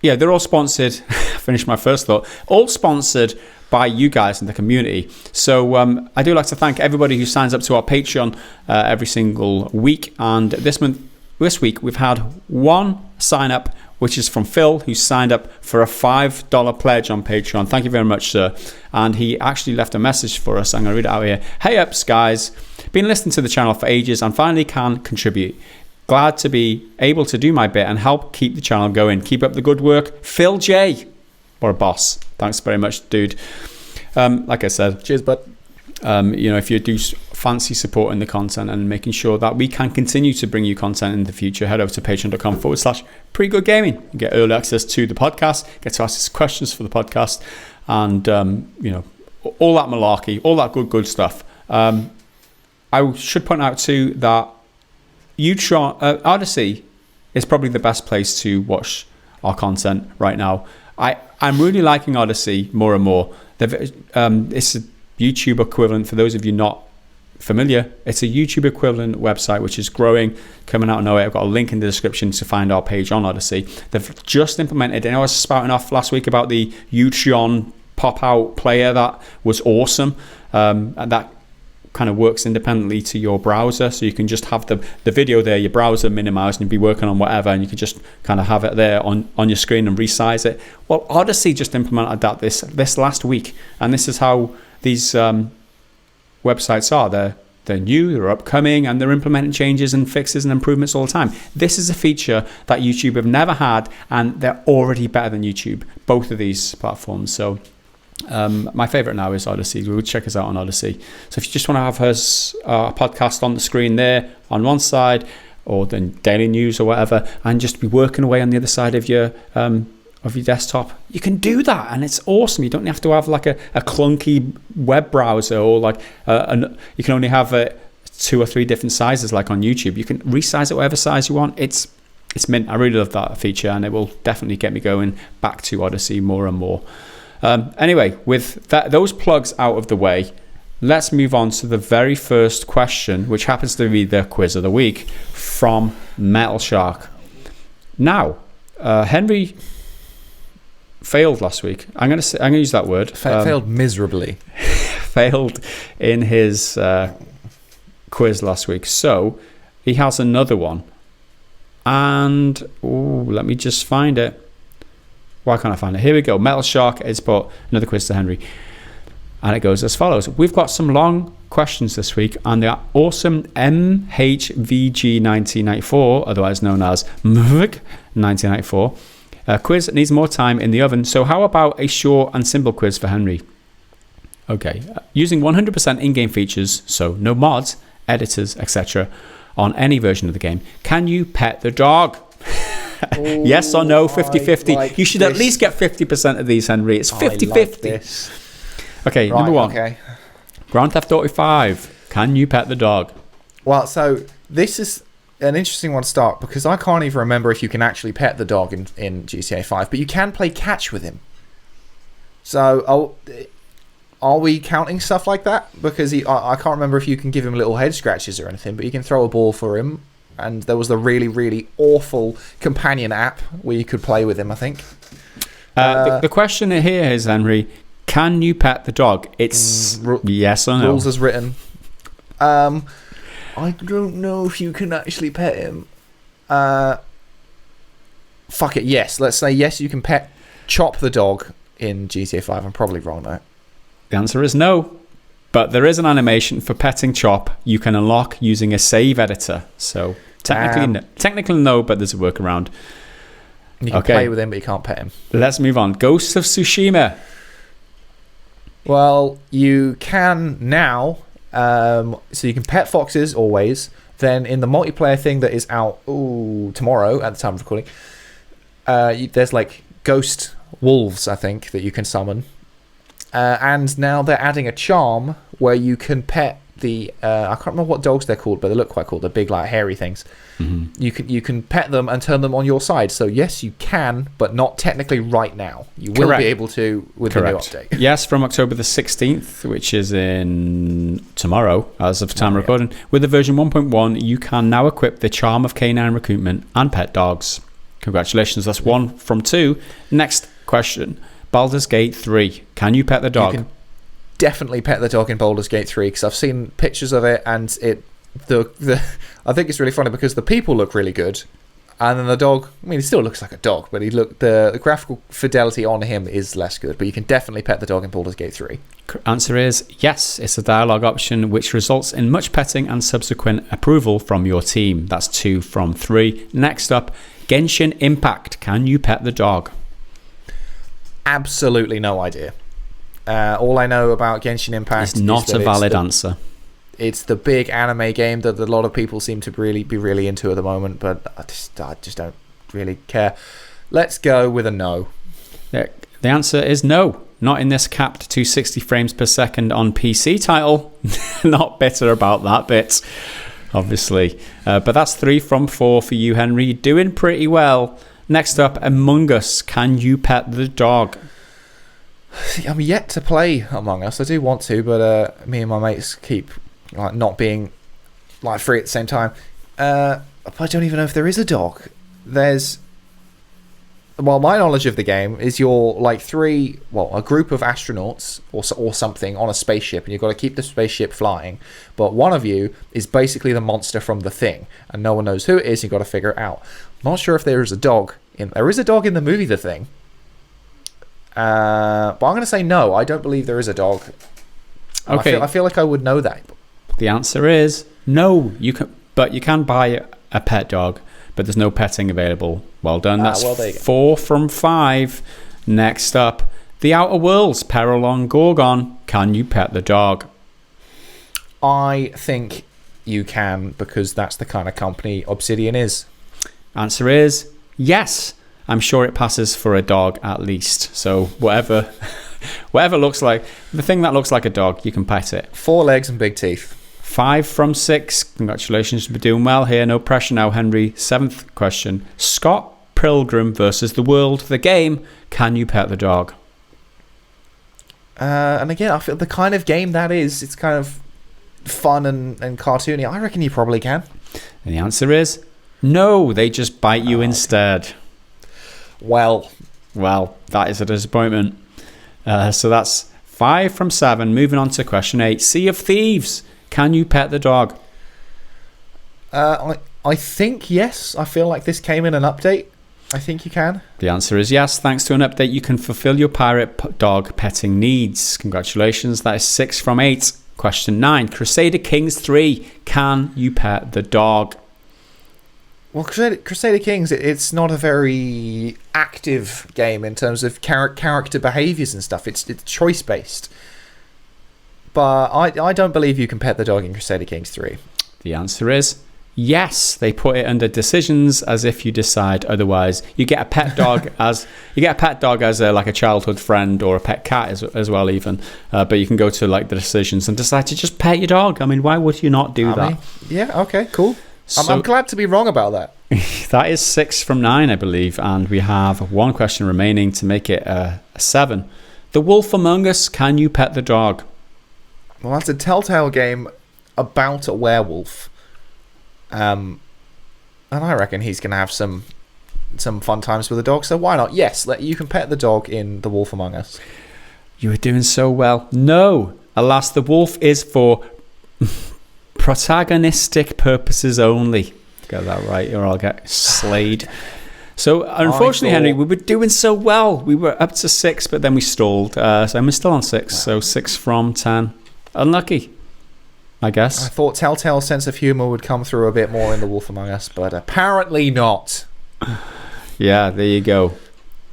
they're all sponsored. Finish my first thought. All sponsored by you guys in the community. So I do like to thank everybody who signs up to our Patreon every single week. And this week we've had one sign up, which is from Phil, who signed up for a $5 pledge on Patreon. Thank you very much, sir. And he actually left a message for us. I'm going to read it out here. Hey ups, guys. Been listening to the channel for ages and finally can contribute. Glad to be able to do my bit and help keep the channel going. Keep up the good work. Phil J. Or a boss. Thanks very much, dude. Like I said, cheers, bud. If you do fancy supporting the content and making sure that we can continue to bring you content in the future, head over to patreon.com/prettygoodgaming. You get early access to the podcast, get to ask us questions for the podcast, and all that malarkey, all that good stuff. I should point out too that Odyssey is probably the best place to watch our content right now. I'm really liking Odyssey more and more. It's a YouTube equivalent. For those of you not familiar, it's a YouTube equivalent website which is growing, coming out of nowhere. I've got a link in the description to find our page on Odyssey. They've just implemented, I was spouting off last week about the Utreon pop-out player that was awesome, and that kind of works independently to your browser, so you can just have the video there, your browser minimized, and you'd be working on whatever, and you can just kind of have it there on your screen and resize it. Well, Odyssey just implemented that this last week, and this is how these websites are. They're new, they're upcoming, and they're implementing changes and fixes and improvements all the time. This is a feature that YouTube have never had, and they're already better than YouTube, both of these platforms. So my favorite now is Odyssey. We would check us out on Odyssey. So if you just want to have our podcast on the screen there on one side, or the daily news or whatever, and just be working away on the other side of your desktop, you can do that, and it's awesome. You don't have to have like a clunky web browser, or like you can only have 2 or 3 different sizes like on YouTube. You can resize it whatever size you want. It's mint. I really love that feature, and it will definitely get me going back to Odyssey more and more. Anyway, with those plugs out of the way, let's move on to the very first question, which happens to be the quiz of the week from Metal Shark. Now, Henry failed last week. I'm going to use that word. Failed miserably. Failed in his quiz last week. So he has another one, and let me just find it. Why can't I find it? Here we go. Metal Shark has put another quiz to Henry. And it goes as follows. We've got some long questions this week, and they are awesome MHVG 1994, otherwise known as MVG 1994. Quiz needs more time in the oven, so how about a short and simple quiz for Henry? Okay. Using 100% in-game features, so no mods, editors, etc., on any version of the game, can you pet the dog? Yes or no, 50-50. Like you should at least get 50% of these, Henry. It's 50-50. Okay, right, number 1. Okay. Grand Theft Auto 5. Can you pet the dog? Well, so this is an interesting one to start, because I can't even remember if you can actually pet the dog in GTA 5, but you can play catch with him. So are we counting stuff like that? Because I can't remember if you can give him little head scratches or anything, but you can throw a ball for him. And there was the really, really awful companion app where you could play with him, I think. The question here is, Henry, can you pet the dog? It's yes or no. Rules as written. I don't know if you can actually pet him. Fuck it, yes. Let's say yes, you can chop the dog in GTA 5. I'm probably wrong though. The answer is no. But there is an animation for petting Chop you can unlock using a save editor. So technically no, but there's a workaround. You can play with him, but you can't pet him. Let's move on. Ghost of Tsushima. Well, you can now So you can pet foxes always. Then in the multiplayer thing that is out tomorrow at the time of recording, there's like ghost wolves, I think, that you can summon. And now they're adding a charm where you can pet the I can't remember what dogs they're called, but they look quite cool. The big, like, hairy things. Mm-hmm. You can pet them and turn them on your side. So yes, you can, but not technically right now. You will be able to with the new update. Yes, from October the 16th, which is in tomorrow, as of time recording. With the version 1.1, you can now equip the Charm of Canine Recruitment and pet dogs. Congratulations, that's 1 from 2. Next question. Baldur's Gate 3. Can you pet the dog? You can definitely pet the dog in Baldur's Gate 3 because I've seen pictures of it, and I think it's really funny because the people look really good, and then the dog, I mean, he still looks like a dog, but the graphical fidelity on him is less good. But you can definitely pet the dog in Baldur's Gate 3. Answer is yes. It's a dialogue option which results in much petting and subsequent approval from your team. That's 2 from 3. Next up, Genshin Impact. Can you pet the dog? Absolutely no idea. All I know about Genshin Impact is not a valid answer. It's the big anime game that a lot of people seem to be really into at the moment, but I just don't really care. Let's go with a no. The answer is no. Not in this capped 260 frames per second on PC title. Not bitter about that bit, obviously. But that's 3 from 4 for you, Henry. You're doing pretty well. Next up, Among Us. Can you pet the dog? I'm yet to play Among Us. I do want to, but me and my mates keep like not being like free at the same time. I don't even know if there is a dog. My knowledge of the game is you're like a group of astronauts or something on a spaceship, and you've got to keep the spaceship flying. But one of you is basically the monster from The Thing, and no one knows who it is. You've got to figure it out. I'm not sure if there is a dog. There is a dog in the movie The Thing. But I'm going to say no. I don't believe there is a dog. Okay. I feel like I would know that. The answer is no. You can buy a pet dog, but there's no petting available. Well done. That's 4 from 5. Next up, The Outer Worlds, Peril on Gorgon. Can you pet the dog? I think you can, because that's the kind of company Obsidian is. Answer is yes. I'm sure it passes for a dog at least. So whatever looks like, the thing that looks like a dog, you can pet it. 4 legs and big teeth. 5 from 6. Congratulations, you're doing well here. No pressure now, Henry. 7th question. Scott Pilgrim versus the World, the game. Can you pet the dog? And again, I feel the kind of game that is, it's kind of fun and cartoony. I reckon you probably can. And the answer is no. They just bite you instead. Well, that is a disappointment. So that's 5 from 7. Moving on to question 8. Sea of Thieves. Can you pet the dog? I think yes. I feel like this came in an update. I think you can. The answer is yes. Thanks to an update, you can fulfill your pirate dog petting needs. Congratulations. That is 6 from 8. Question 9. Crusader Kings 3. Can you pet the dog? Well, Crusader Kings, it's not a very active game in terms of character behaviours and stuff. It's choice-based. But I don't believe you can pet the dog in Crusader Kings 3. The answer is yes. They put it under decisions as if you decide otherwise. You get a pet dog as like a childhood friend, or a pet cat as well even. But you can go to like the decisions and decide to just pet your dog. I mean, why would you not do that? Yeah. Okay. Cool. I'm glad to be wrong about that. That is 6 from 9, I believe, and we have 1 question remaining to make it a 7. The Wolf Among Us. Can you pet the dog? Well, that's a Telltale game about a werewolf. And I reckon he's going to have some fun times with the dog, so why not? Yes, you can pet the dog in The Wolf Among Us. You were doing so well. No, alas, the wolf is for protagonistic purposes only. Get that right, or I'll get slayed. So, unfortunately, Henry, we were doing so well. We were up to 6, but then we stalled. So we're still on 6, so 6 from 10. Unlucky, I guess. I thought Telltale's sense of humour would come through a bit more in The Wolf Among Us, but apparently not. Yeah, there you go.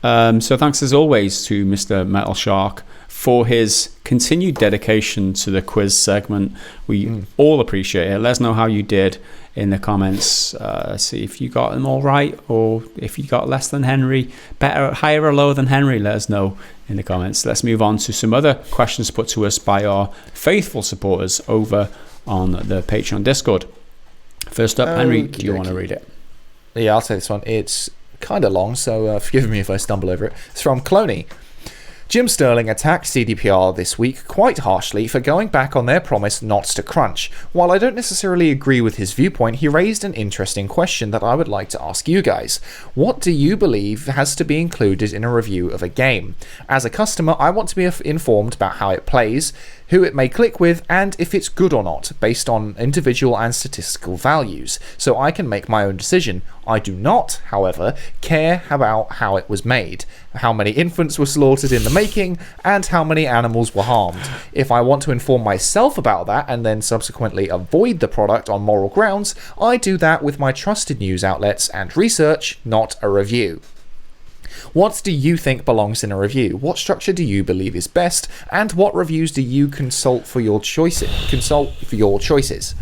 So thanks as always to Mr. Metal Shark for his continued dedication to the quiz segment. We all appreciate it. Let us know how you did in the comments. See if you got them all right, or if you got less than Henry, better, higher or lower than Henry. Let us know in the comments. Let's move on to some other questions put to us by our faithful supporters over on the Patreon Discord. First up, Henry, do you want to read it? Yeah, I'll take this one. It's kind of long, so forgive me if I stumble over it. It's from Cloney. Jim Sterling attacked CDPR this week quite harshly for going back on their promise not to crunch. While I don't necessarily agree with his viewpoint, he raised an interesting question that I would like to ask you guys. What do you believe has to be included in a review of a game? As a customer, I want to be informed about how it plays, who it may click with, and if it's good or not, based on individual and statistical values, so I can make my own decision. I do not, however, care about how it was made, how many infants were slaughtered in the making, and how many animals were harmed. If I want to inform myself about that and then subsequently avoid the product on moral grounds, I do that with my trusted news outlets and research, not a review. What do you think belongs in a review? What structure do you believe is best? And what reviews do you consult for your choices?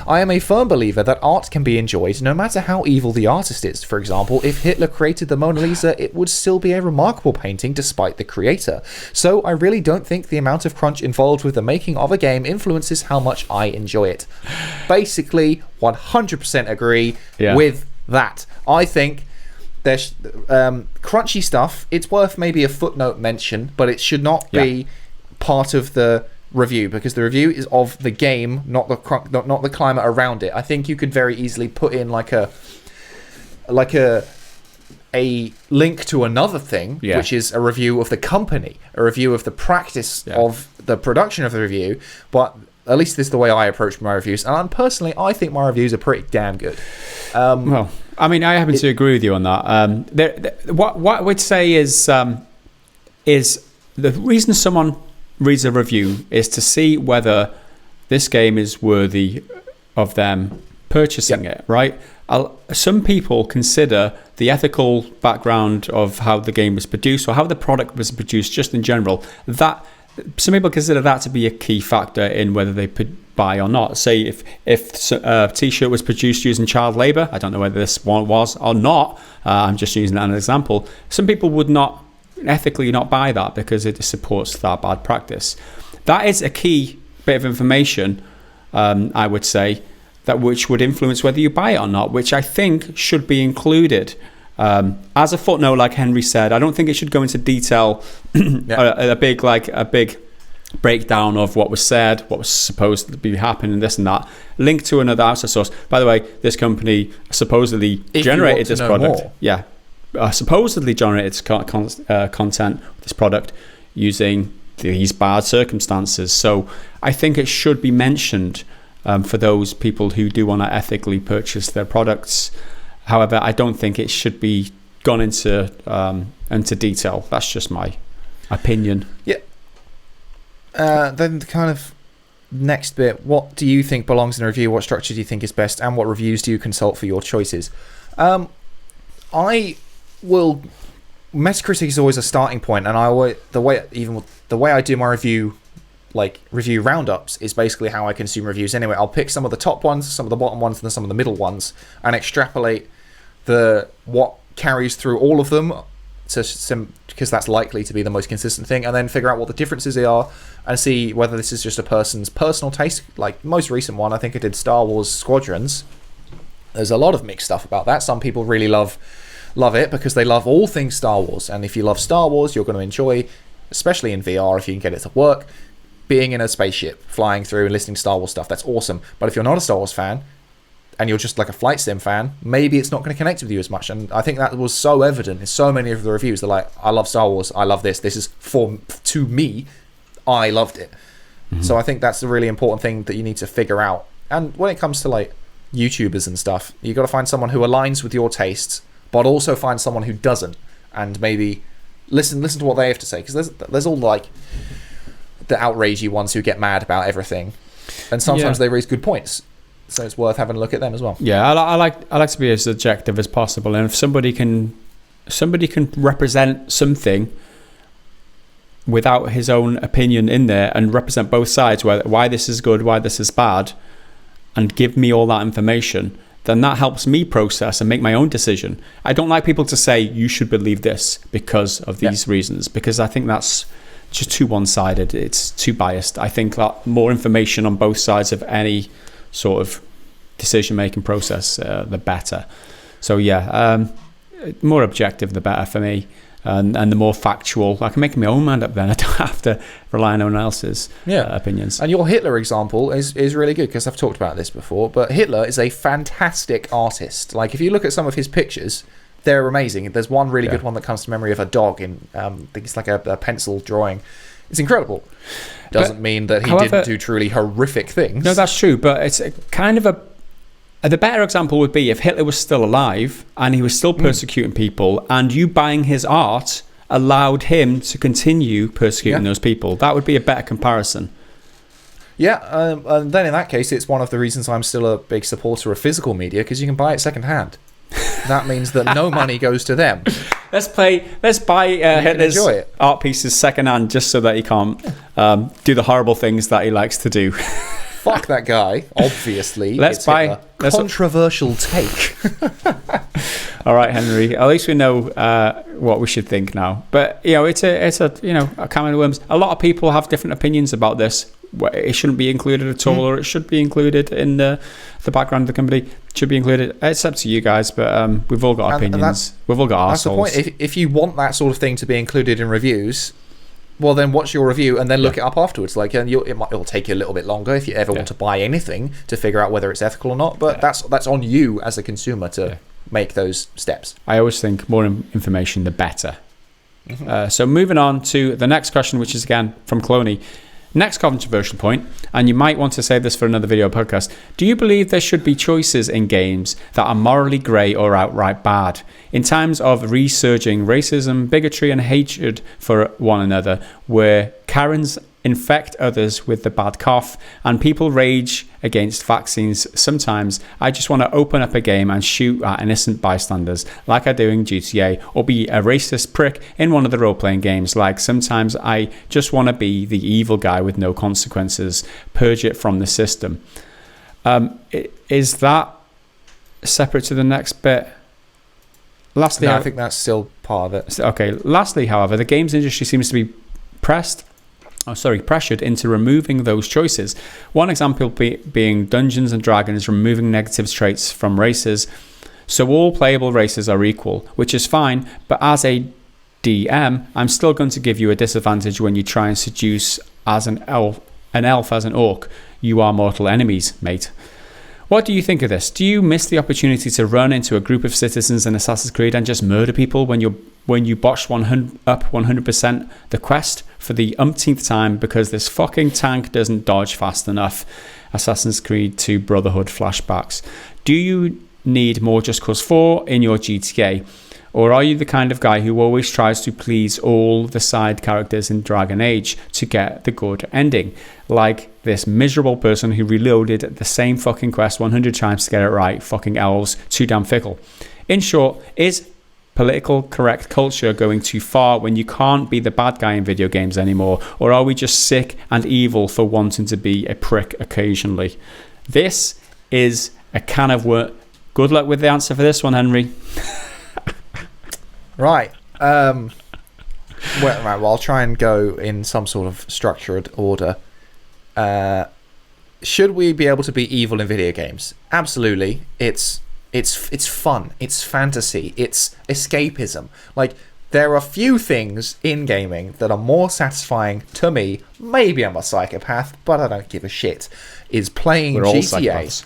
I am a firm believer that art can be enjoyed no matter how evil the artist is. For example, if Hitler created the Mona Lisa, it would still be a remarkable painting despite the creator. So I really don't think the amount of crunch involved with the making of a game influences how much I enjoy it. Basically, 100% agree with that. I think there's crunchy stuff. It's worth maybe a footnote mention, but it should not be part of the review, because the review is of the game, not the climate around it. I think you could very easily put in like a link to another thing, which is a review of the company, a review of the practice of the production of the review. But at least this is the way I approach my reviews, and personally, I think my reviews are pretty damn good. Well, I mean, I happen to agree with you on that. What I would say is the reason someone reads a review is to see whether this game is worthy of them purchasing it, right? Some people consider the ethical background of how the game was produced or how the product was produced just in general, that some people consider that to be a key factor in whether they buy or not. Say if a t-shirt was produced using child labor, I don't know whether this one was or not, I'm just using that as an example, some people would not ethically not buy that because it supports that bad practice. That is a key bit of information, I would say, which would influence whether you buy it or not, which I think should be included as a footnote. Like Henry said, I don't think it should go into detail, a big breakdown of what was said, what was supposed to be happening, this and that. Link to another outside source. By the way, this company supposedly generated this product. Supposedly generated content with this product using these bad circumstances. So I think it should be mentioned for those people who do want to ethically purchase their products. However, I don't think it should be gone into detail. That's just my opinion. Yeah. Then the kind of next bit, what do you think belongs in a review? What structure do you think is best? And what reviews do you consult for your choices? Metacritic is always a starting point, and the way I do my review roundups is basically how I consume reviews anyway. I'll pick some of the top ones, some of the bottom ones, and then some of the middle ones, and extrapolate what carries through all of them, because that's likely to be the most consistent thing, and then figure out what the differences are and see whether this is just a person's personal taste. Like most recent one, I think I did Star Wars Squadrons. There's a lot of mixed stuff about that. Some people really love it because they love all things Star Wars, and if you love Star Wars, you're going to enjoy, especially in VR if you can get it to work, being in a spaceship, flying through and listening to Star Wars stuff. That's awesome. But if you're not a Star Wars fan, and you're just like a flight sim fan, maybe it's not going to connect with you as much. And I think that was so evident in so many of the reviews. They're like, I love Star Wars, I love this is to me, I loved it. Mm-hmm. So I think that's a really important thing that you need to figure out. And when it comes to like YouTubers and stuff, you got to find someone who aligns with your tastes, but also find someone who doesn't, and maybe listen to what they have to say, because there's all like the outragey ones who get mad about everything, and sometimes they raise good points. So it's worth having a look at them as well. Yeah, I like to be as objective as possible, and if somebody can somebody can represent something without his own opinion in there and represent both sides, why this is good, why this is bad, and give me all that information, then that helps me process and make my own decision. I don't like people to say you should believe this because of these reasons, because I think that's just too one-sided. It's too biased. I think that more information on both sides of any sort of decision-making process, the better. So more objective, the better for me. And the more factual, I can make my own mind up then. I don't have to rely on anyone else's opinions. And your Hitler example is really good, because I've talked about this before, but Hitler is a fantastic artist. Like, if you look at some of his pictures, they're amazing. There's one really good one that comes to memory of a dog in, I think it's like a pencil drawing. It's incredible. Doesn't mean that he didn't do truly horrific things. No, that's true, but it's kind of the better example would be if Hitler was still alive and he was still persecuting people, and you buying his art allowed him to continue persecuting those people. That would be a better comparison. Yeah, and then in that case, it's one of the reasons I'm still a big supporter of physical media, because you can buy it secondhand. That means that no money goes to them. Let's buy Hitler's art pieces secondhand, just so that he can't do the horrible things that he likes to do. Fuck that guy, obviously. Let's buy a controversial take. All right, Henry. At least we know what we should think now. But it's a can of worms. A lot of people have different opinions about this. It shouldn't be included at all, or it should be included in the background of the company. It should be included. It's up to you guys, but we've all got opinions. We've all got our souls. That's the point. If you want that sort of thing to be included in reviews, well, then watch your review and then look it up afterwards. Like, and it'll take you a little bit longer if you ever want to buy anything to figure out whether it's ethical or not. But that's on you as a consumer to make those steps. I always think more information, the better. So moving on to the next question, which is again from Cloney. Next controversial point, and you might want to save this for another video podcast. Do you believe there should be choices in games that are morally grey or outright bad? In times of resurging racism, bigotry and hatred for one another, where Karens infect others with the bad cough and people rage against vaccines, sometimes I just want to open up a game and shoot at innocent bystanders like I do in GTA, or be a racist prick in one of the role-playing games. Like, sometimes I just want to be the evil guy with no consequences, purge it from the system. Is that separate to the next bit? Lastly, I think that's still part of it. Okay. Lastly, however, the games industry seems to be pressured into removing those choices. One example being Dungeons and Dragons removing negative traits from races, so all playable races are equal, which is fine, but as a DM, I'm still going to give you a disadvantage when you try and seduce as an elf as an orc. You are mortal enemies, mate. What do you think of this? Do you miss the opportunity to run into a group of citizens in Assassin's Creed and just murder people when you botched 100% the quest for the umpteenth time because this fucking tank doesn't dodge fast enough? Assassin's Creed 2 Brotherhood flashbacks. Do you need more Just Cause 4 in your GTA? Or are you the kind of guy who always tries to please all the side characters in Dragon Age to get the good ending? Like this miserable person who reloaded the same fucking quest 100 times to get it right. Fucking elves, too damn fickle. In short, is political correct culture going too far when you can't be the bad guy in video games anymore? Or are we just sick and evil for wanting to be a prick occasionally? This is a can of worms. Good luck with the answer for this one, Henry. Right. Well, I'll try and go in some sort of structured order. Should we be able to be evil in video games? Absolutely. It's fun. It's fantasy. It's escapism. Like, there are few things in gaming that are more satisfying to me. Maybe I'm a psychopath, but I don't give a shit. Is playing GTA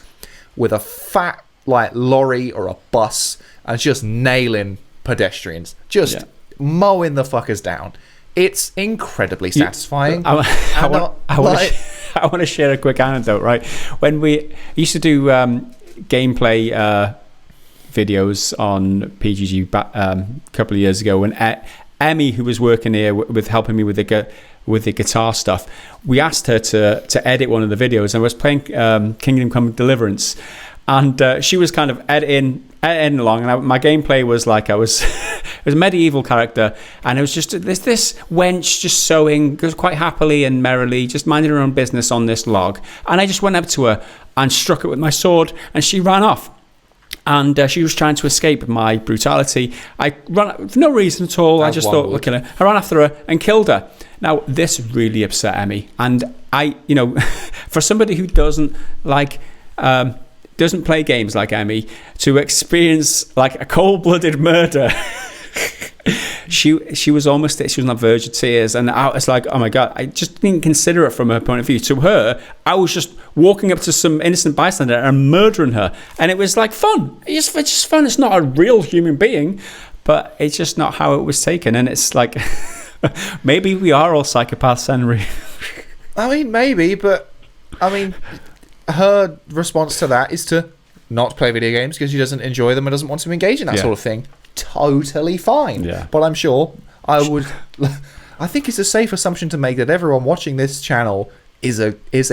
with a fat lorry or a bus and just nailing pedestrians, just mowing the fuckers down. It's incredibly satisfying. I want to share a quick anecdote. Right, when we used to do gameplay videos on PGG a couple of years ago, when Emmy, who was working here with helping me with the guitar stuff, we asked her to edit one of the videos, and I was playing Kingdom Come Deliverance, and she was kind of editing heading along, and my gameplay was like I was it was a medieval character, and it was just this wench just sewing, goes quite happily and merrily, just minding her own business on this log, and I just went up to her and struck her with my sword, and she ran off. And she was trying to escape my brutality. I ran for no reason at all. I just thought, look at her. I ran after her and killed her. Now, this really upset Emmy. And I, for somebody who doesn't play games like Emmy, to experience like a cold-blooded murder, she was on the verge of tears, and I was like, oh my god, I just didn't consider it from her point of view. To her, I was just walking up to some innocent bystander and murdering her, and it was like fun. It's just fun. It's not a real human being, but it's just not how it was taken. And it's like maybe we are all psychopaths, Henry. I mean, maybe, but I mean, her response to that is to not play video games because she doesn't enjoy them and doesn't want to engage in that sort of thing. Totally fine. Yeah. But I'm sure I think it's a safe assumption to make that everyone watching this channel is a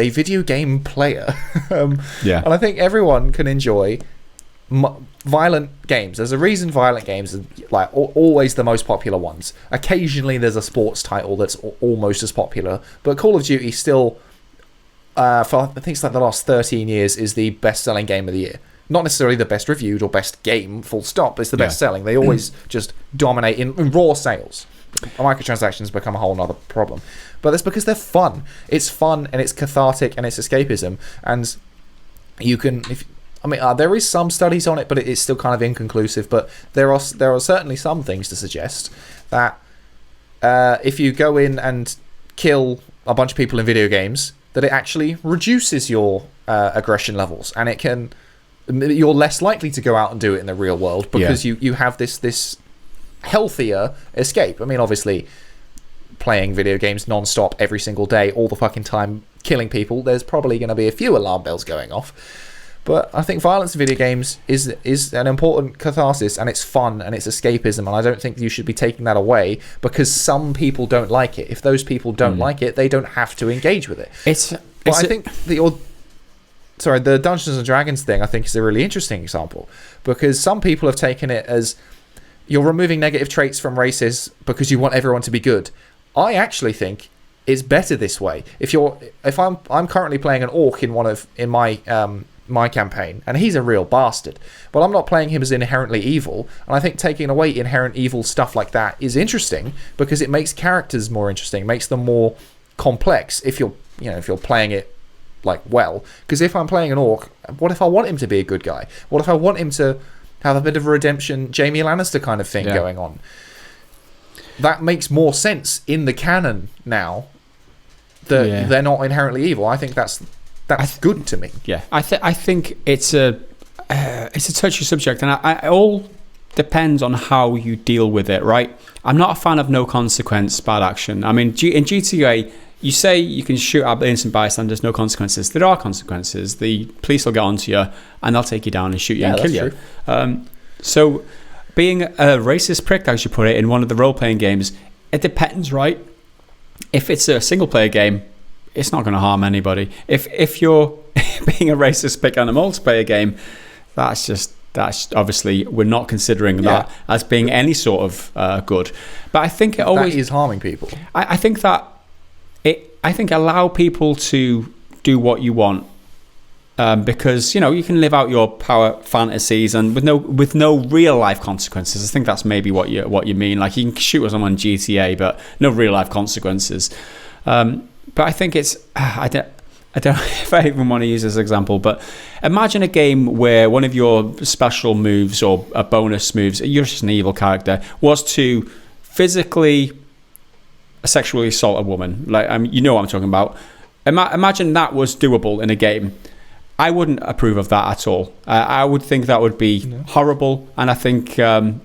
video game player. And I think everyone can enjoy violent games. There's a reason violent games are like always the most popular ones. Occasionally there's a sports title that's almost as popular, but Call of Duty still for I think it's like the last 13 years is the best-selling game of the year. Not necessarily the best reviewed or best game, full stop, but it's the best selling. They always just dominate in raw sales. Microtransactions become a whole other problem. But that's because they're fun. It's fun and it's cathartic and it's escapism. And you can... there is some studies on it, but it is still kind of inconclusive. But there are certainly some things to suggest that if you go in and kill a bunch of people in video games, that it actually reduces your aggression levels, and you're less likely to go out and do it in the real world because you have this healthier escape. I mean, obviously, playing video games non-stop every single day, all the fucking time, killing people, there's probably going to be a few alarm bells going off. But I think violence in video games is an important catharsis, and it's fun, and it's escapism, and I don't think you should be taking that away because some people don't like it. If those people don't like it, they don't have to engage with it. I think the Dungeons and Dragons thing, I think, is a really interesting example because some people have taken it as you're removing negative traits from races because you want everyone to be good. I actually think it's better this way. If I'm currently playing an orc in my campaign, and he's a real bastard, but I'm not playing him as inherently evil, and I think taking away inherent evil stuff like that is interesting because it makes characters more interesting, makes them more complex if you're playing it like well. Because if I'm playing an orc, what if I want him to be a good guy? What if I want him to have a bit of a redemption, Jaime Lannister kind of thing going on? That makes more sense in the canon now that they're not inherently evil. I think that's good to me. Yeah, I think it's a touchy subject, and it all depends on how you deal with it, right? I'm not a fan of no consequence bad action. I mean, in GTA, you say you can shoot at innocent bystanders, no consequences. There are consequences. The police will get onto you, and they'll take you down and shoot you and kill you. So, being a racist prick, as you put it, in one of the role-playing games, it depends, right? If it's a single-player game, it's not going to harm anybody. If you're being a racist prick on a multiplayer game, that's obviously we're not considering that as being any sort of good. But I think it always is harming people. I think that allow people to do what you want, because you can live out your power fantasies and with no real life consequences. I think that's maybe what you mean. Like you can shoot someone in GTA, but no real life consequences. But I think it's I don't know if I even want to use this example, but imagine a game where one of your special moves or a bonus moves, you're just an evil character, was to physically sexually assault a woman. Like you know what I'm talking about. Imagine that was doable in a game. I wouldn't approve of that at all. I would think that would be horrible, and I think in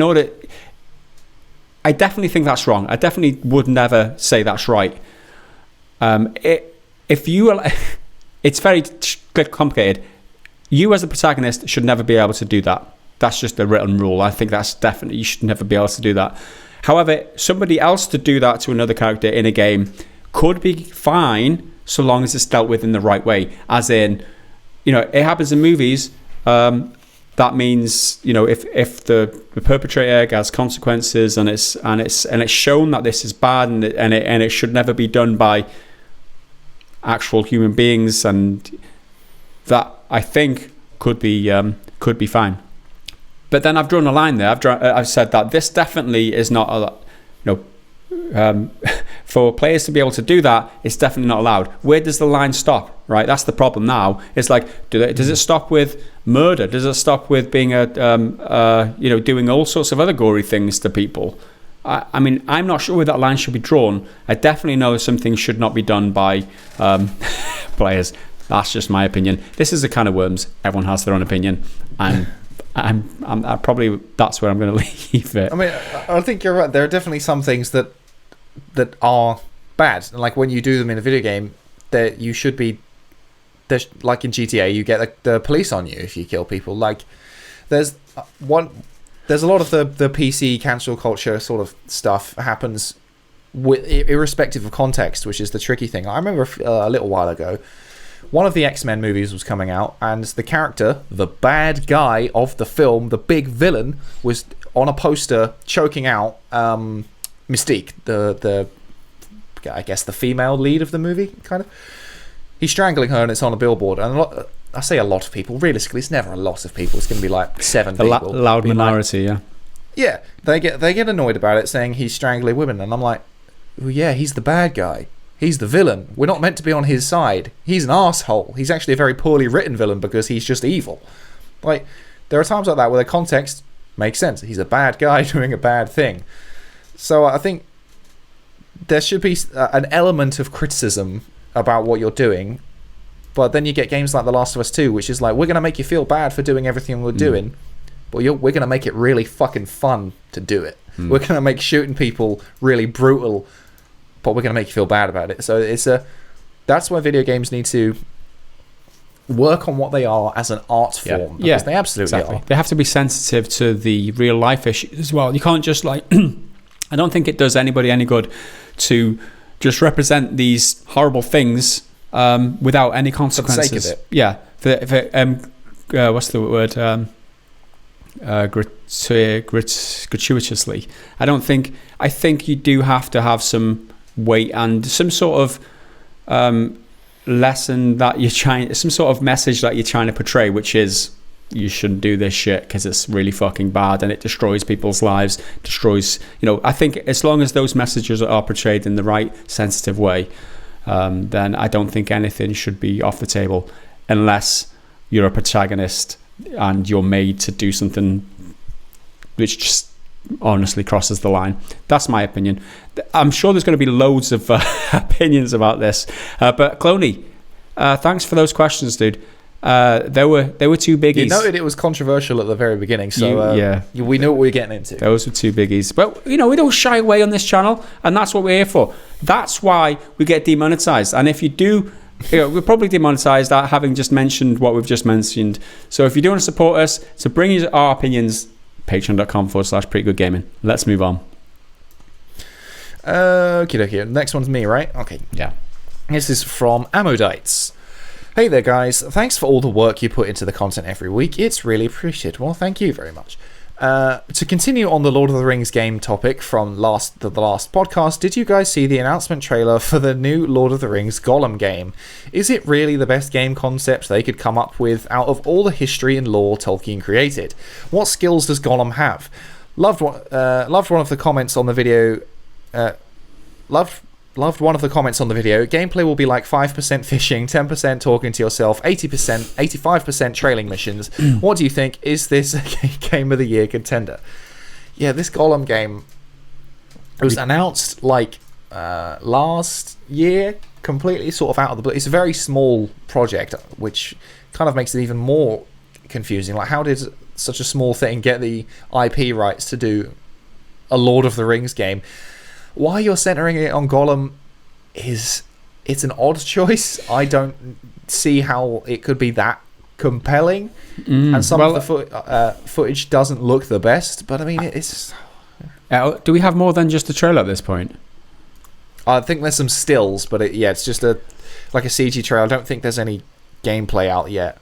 order. I definitely think that's wrong. I definitely would never say that's right. It's very complicated. You as the protagonist should never be able to do that. That's just a written rule. I think that's definitely, you should never be able to do that. However, somebody else to do that to another character in a game could be fine so long as it's dealt with in the right way. As in, it happens in movies. that means, if the perpetrator has consequences and it's shown that this is bad and it should never be done by actual human beings, and that I think could be fine. But then I've drawn a line there. I've said that this definitely is not for players to be able to do that, it's definitely not allowed. Where does the line stop? Right, that's the problem now. It's like, does it stop with murder? Does it stop with being doing all sorts of other gory things to people? I mean, I'm not sure where that line should be drawn. I definitely know some things should not be done by players. That's just my opinion. This is a can of worms. Everyone has their own opinion, and I'm probably, that's where I'm going to leave it. I mean, I think you're right. There are definitely some things that are bad, and like when you do them in a video game, that you should be. There's, like in GTA, you get the police on you if you kill people. Like there's a lot of the PC cancel culture sort of stuff happens irrespective of context, which is the tricky thing. I remember a little while ago, one of the X-Men movies was coming out, and the character, the bad guy of the film, the big villain, was on a poster choking out Mystique, the I guess the female lead of the movie, kind of. He's strangling her, and it's on a billboard. And I say a lot of people. Realistically, it's never a lot of people. It's going to be like 7 people. A loud minority, yeah. Yeah, they get annoyed about it, saying he's strangling women, and I'm like, well, yeah, he's the bad guy. He's the villain. We're not meant to be on his side. He's an asshole. He's actually a very poorly written villain because he's just evil. Like, there are times like that where the context makes sense. He's a bad guy doing a bad thing. So I think there should be an element of criticism about what you're doing, but then you get games like The Last of Us 2, which is like, we're going to make you feel bad for doing everything we're doing, but we're going to make it really fucking fun to do it. We're going to make shooting people really brutal, but we're going to make you feel bad about it. So that's why video games need to work on what they are as an art form, because they absolutely are. They have to be sensitive to the real life issues as well. You can't just like I don't think it does anybody any good to just represent these horrible things without any consequences. For the sake of it. Yeah. What's the word? Gratuitously. I think you do have to have some weight and some sort of lesson that you're trying, some sort of message that you're trying to portray, which is you shouldn't do this shit because it's really fucking bad and it destroys people's lives, I think as long as those messages are portrayed in the right sensitive way, then I don't think anything should be off the table unless you're a protagonist and you're made to do something which just honestly crosses the line. That's my opinion. I'm sure there's going to be loads of opinions about this, but Cloney, thanks for those questions, dude. There were two biggies. You noted it was controversial at the very beginning, so we know what we're getting into. Those were two biggies. But, we don't shy away on this channel, and that's what we're here for. That's why we get demonetized. And if you do, we're probably demonetized at having just mentioned what we've just mentioned. So if you do want to support us, to bring our opinions, patreon.com/prettygoodgaming. Let's move on. Okay. Next one's me, right? Okay. Yeah. This is from Ammodites. Hey there, guys. Thanks for all the work you put into the content every week. It's really appreciated. Well, thank you very much. To continue on the Lord of the Rings game topic from the last podcast, did you guys see the announcement trailer for the new Lord of the Rings Gollum game? Is it really the best game concept they could come up with out of all the history and lore Tolkien created? What skills does Gollum have? Loved one of the comments on the video. Loved one of the comments on the video. Gameplay will be like 5% fishing, 10% talking to yourself, 85% trailing missions. What do you think? Is this a Game of the Year contender? Yeah, this Gollum game was announced like last year, completely sort of out of the blue. It's a very small project, which kind of makes it even more confusing. Like, how did such a small thing get the IP rights to do a Lord of the Rings game? Why you're centering it on Gollum it's an odd choice. I don't see how it could be that compelling, and some of the footage doesn't look the best. But I mean, it's. Do we have more than just a trailer at this point? I think there's some stills, but it's just like a CG trailer. I don't think there's any gameplay out yet.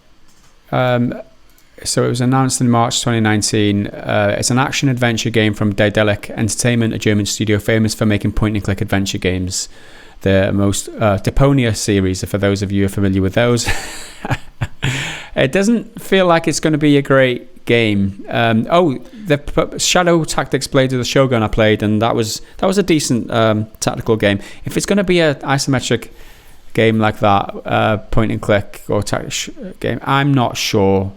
So it was announced in March 2019. It's an action-adventure game from Daedalic Entertainment, a German studio famous for making point-and-click adventure games. The most Deponia series, for those of you who are familiar with those. It doesn't feel like it's going to be a great game. The Shadow Tactics Blades of the Shogun I played, and that was a decent tactical game. If it's going to be an isometric game like that, point-and-click or tactical game, I'm not sure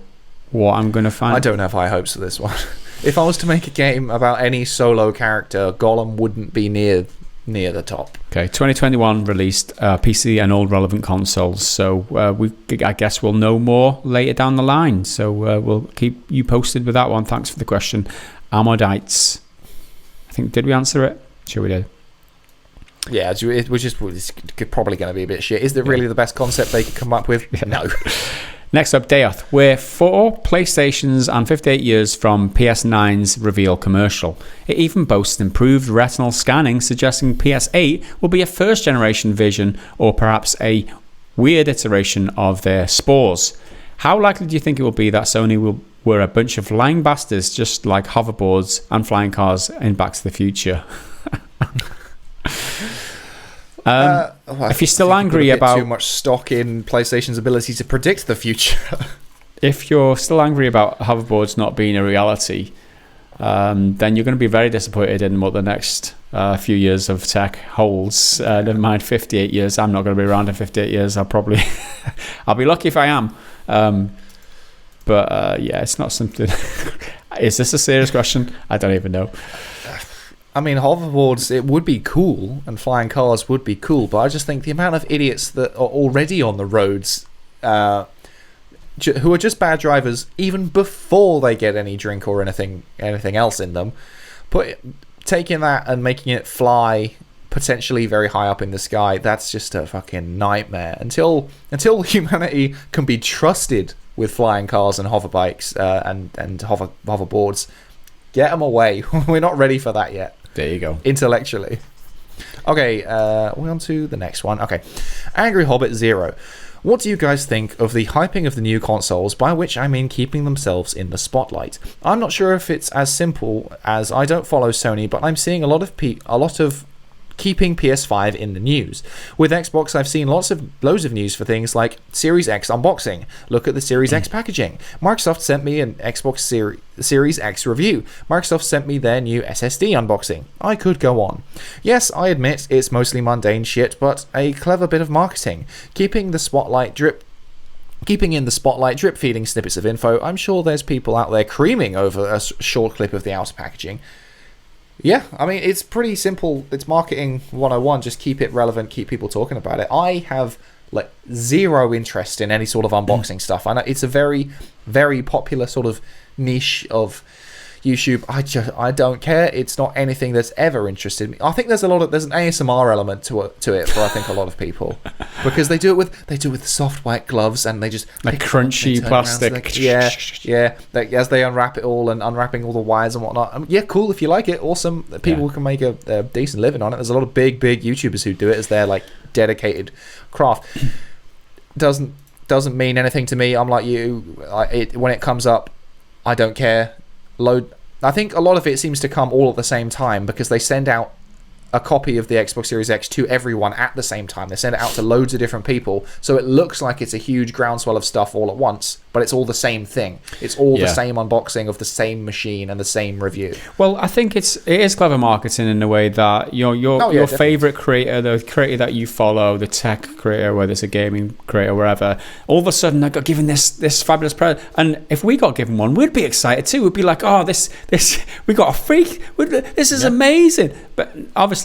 what I'm going to find. I don't have high hopes for this one. If I was to make a game about any solo character, Gollum wouldn't be near the top. Okay, 2021 released PC and all relevant consoles. So I guess we'll know more later down the line. So we'll keep you posted with that one. Thanks for the question, Amodites. I think, did we answer it? Sure we did. Yeah, it's probably going to be a bit shit. Is it really the best concept they could come up with? No. Next up, Dayoth. We're 4 PlayStations and 58 years from PS9's reveal commercial. It even boasts improved retinal scanning, suggesting PS8 will be a first-generation Vision or perhaps a weird iteration of their Spores. How likely do you think it will be that Sony were a bunch of lying bastards just like hoverboards and flying cars in Back to the Future? If you're still angry about too much stock in PlayStation's ability to predict the future, if you're still angry about hoverboards not being a reality, then you're going to be very disappointed in what the next few years of tech holds. Never mind 58 years. I'm not going to be around in 58 years. I'll be lucky if I am. But it's not something. Is this a serious question? I don't even know. I mean, hoverboards, it would be cool, and flying cars would be cool, but I just think the amount of idiots that are already on the roads who are just bad drivers even before they get any drink or anything else in them, taking that and making it fly potentially very high up in the sky, that's just a fucking nightmare. Until humanity can be trusted with flying cars and hoverbikes and hoverboards, get them away. We're not ready for that yet. There you go. Intellectually. Okay, we're on to the next one. Okay. Angry Hobbit 0. What do you guys think of the hyping of the new consoles, by which I mean keeping themselves in the spotlight? I'm not sure if it's as simple as I don't follow Sony, but I'm seeing a lot of keeping PS5 in the news. With Xbox, I've seen loads of news for things like Series X unboxing. Look at the Series X packaging. Microsoft sent me an Xbox Series X review. Microsoft sent me their new SSD unboxing. I could go on. Yes, I admit it's mostly mundane shit, but a clever bit of marketing. Keeping in the spotlight, drip feeding snippets of info. I'm sure there's people out there creaming over a short clip of the outer packaging. Yeah, I mean, it's pretty simple. It's marketing 101. Just keep it relevant, keep people talking about it. I have zero interest in any sort of unboxing stuff. I know it's a very, very popular sort of niche of YouTube. I don't care. It's not anything that's ever interested me. I think there's an ASMR element to it for I think a lot of people, because they do it with soft white gloves and they just crunchy plastic. As they unwrap it all and unwrapping all the wires and whatnot. Yeah, cool. If you like it, awesome. People can make a decent living on it. There's a lot of big YouTubers who do it as their dedicated craft. Doesn't mean anything to me. I'm like you. When it comes up, I don't care. I think a lot of it seems to come all at the same time, because they send out a copy of the Xbox Series X to everyone at the same time. They send it out to loads of different people, so it looks like it's a huge groundswell of stuff all at once, but it's all the same thing. It's all the same unboxing of the same machine and the same review. Well, I think it is clever marketing in a way that your favorite creator, the creator that you follow, the tech creator, whether it's a gaming creator, wherever, all of a sudden I got given this fabulous present, and if we got given one, we'd be excited too. We'd be like, oh, this we got a freak. This is amazing. But obviously,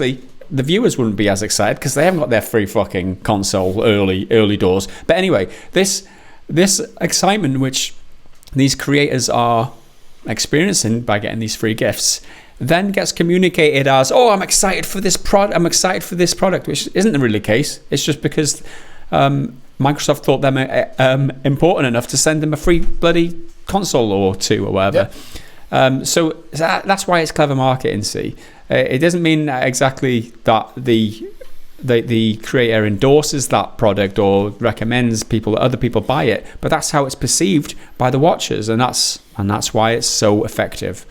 the viewers wouldn't be as excited because they haven't got their free fucking console early doors. But anyway, this excitement which these creators are experiencing by getting these free gifts then gets communicated as, oh, I'm excited for this product, which isn't really the case. It's just because Microsoft thought them important enough to send them a free bloody console or two or whatever. So that's why it's clever marketing. See, it doesn't mean exactly that the the creator endorses that product or recommends other people buy it, but that's how it's perceived by the watchers, and that's why it's so effective.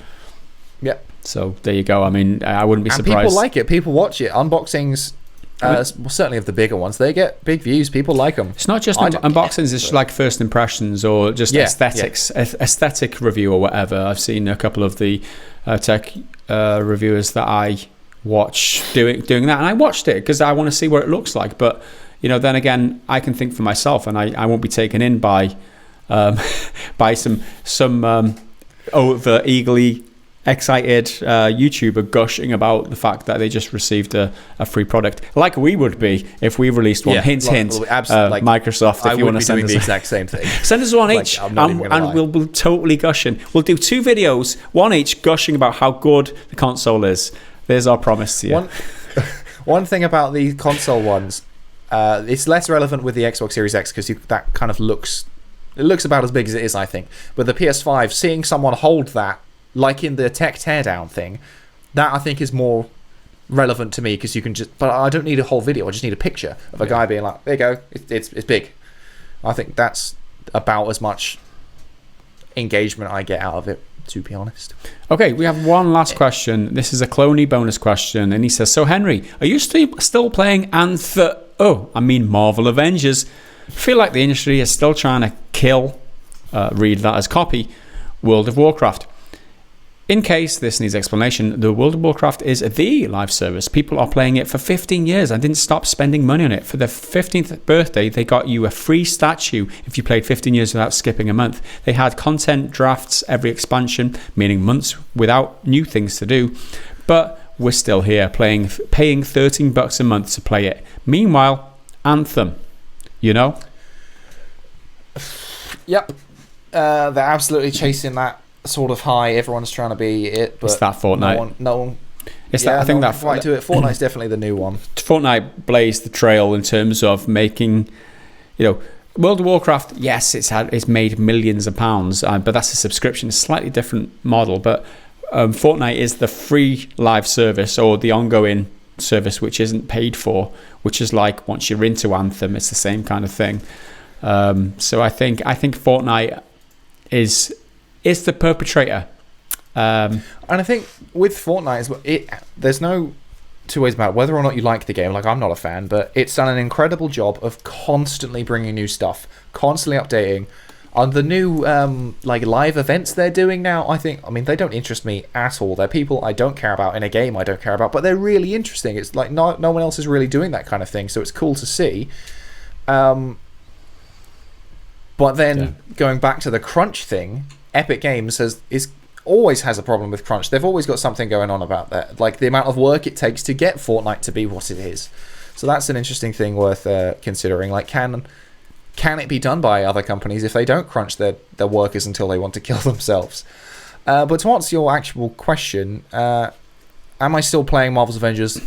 Yep. So there you go. I mean, I wouldn't be surprised. People like it. People watch it. Unboxings, certainly of the bigger ones, they get big views. People like them. It's not just unboxings. It's like first impressions or just aesthetics, aesthetic review or whatever. I've seen a couple of the tech reviewers that I watch doing that, and I watched it because I want to see what it looks like. But then again, I can think for myself, and I won't be taken in by by some over eagerly excited YouTuber gushing about the fact that they just received a free product, like we would be if we released one. Hint, Microsoft, if you want to send us the exact same thing, send us one each, and we'll be totally gushing. We'll do 2 videos, one each, gushing about how good the console is. There's our promise to you. One thing about the console ones, it's less relevant with the Xbox Series X because that kind of looks about as big as it is, I think. But the PS5, seeing someone hold that, like in the tech teardown thing, that I think is more relevant to me because you can but I don't need a whole video. I just need a picture of a guy being like, there you go, it's big. I think that's about as much engagement I get out of it, to be honest. Okay, we have one last question. This is a Cloney bonus question, and he says, so Henry, are you still playing Marvel Avengers? I feel like the industry is still trying to kill, read that as copy, World of Warcraft. In case this needs explanation, the World of Warcraft is the live service. People are playing it for 15 years and didn't stop spending money on it. For their 15th birthday, they got you a free statue if you played 15 years without skipping a month. They had content drafts every expansion, meaning months without new things to do. But we're still here, paying $13 a month to play it. Meanwhile, Anthem, Yep. They're absolutely chasing that sort of high. Everyone's trying to be it, but it's that Fortnite. No one. It's that. I think that right to it. Fortnite's definitely the new one. Fortnite blazed the trail in terms of making, World of Warcraft. Yes, it's made millions of pounds, but that's a subscription. It's a slightly different model. But Fortnite is the free live service or the ongoing service, which isn't paid for. Which is like once you're into Anthem, it's the same kind of thing. So I think Fortnite is the perpetrator, and I think with Fortnite, there's no two ways about it. Whether or not you like the game. Like, I'm not a fan, but it's done an incredible job of constantly bringing new stuff, constantly updating. On the new live events they're doing now, I mean they don't interest me at all. They're people I don't care about in a game I don't care about, but they're really interesting. It's like no one else is really doing that kind of thing, so it's cool to see. But then going back to the crunch thing, Epic Games always has a problem with crunch. They've always got something going on about that, like the amount of work it takes to get Fortnite to be what it is. So that's an interesting thing worth considering. Like, can it be done by other companies if they don't crunch their workers until they want to kill themselves? But to answer your actual question, am I still playing Marvel's Avengers?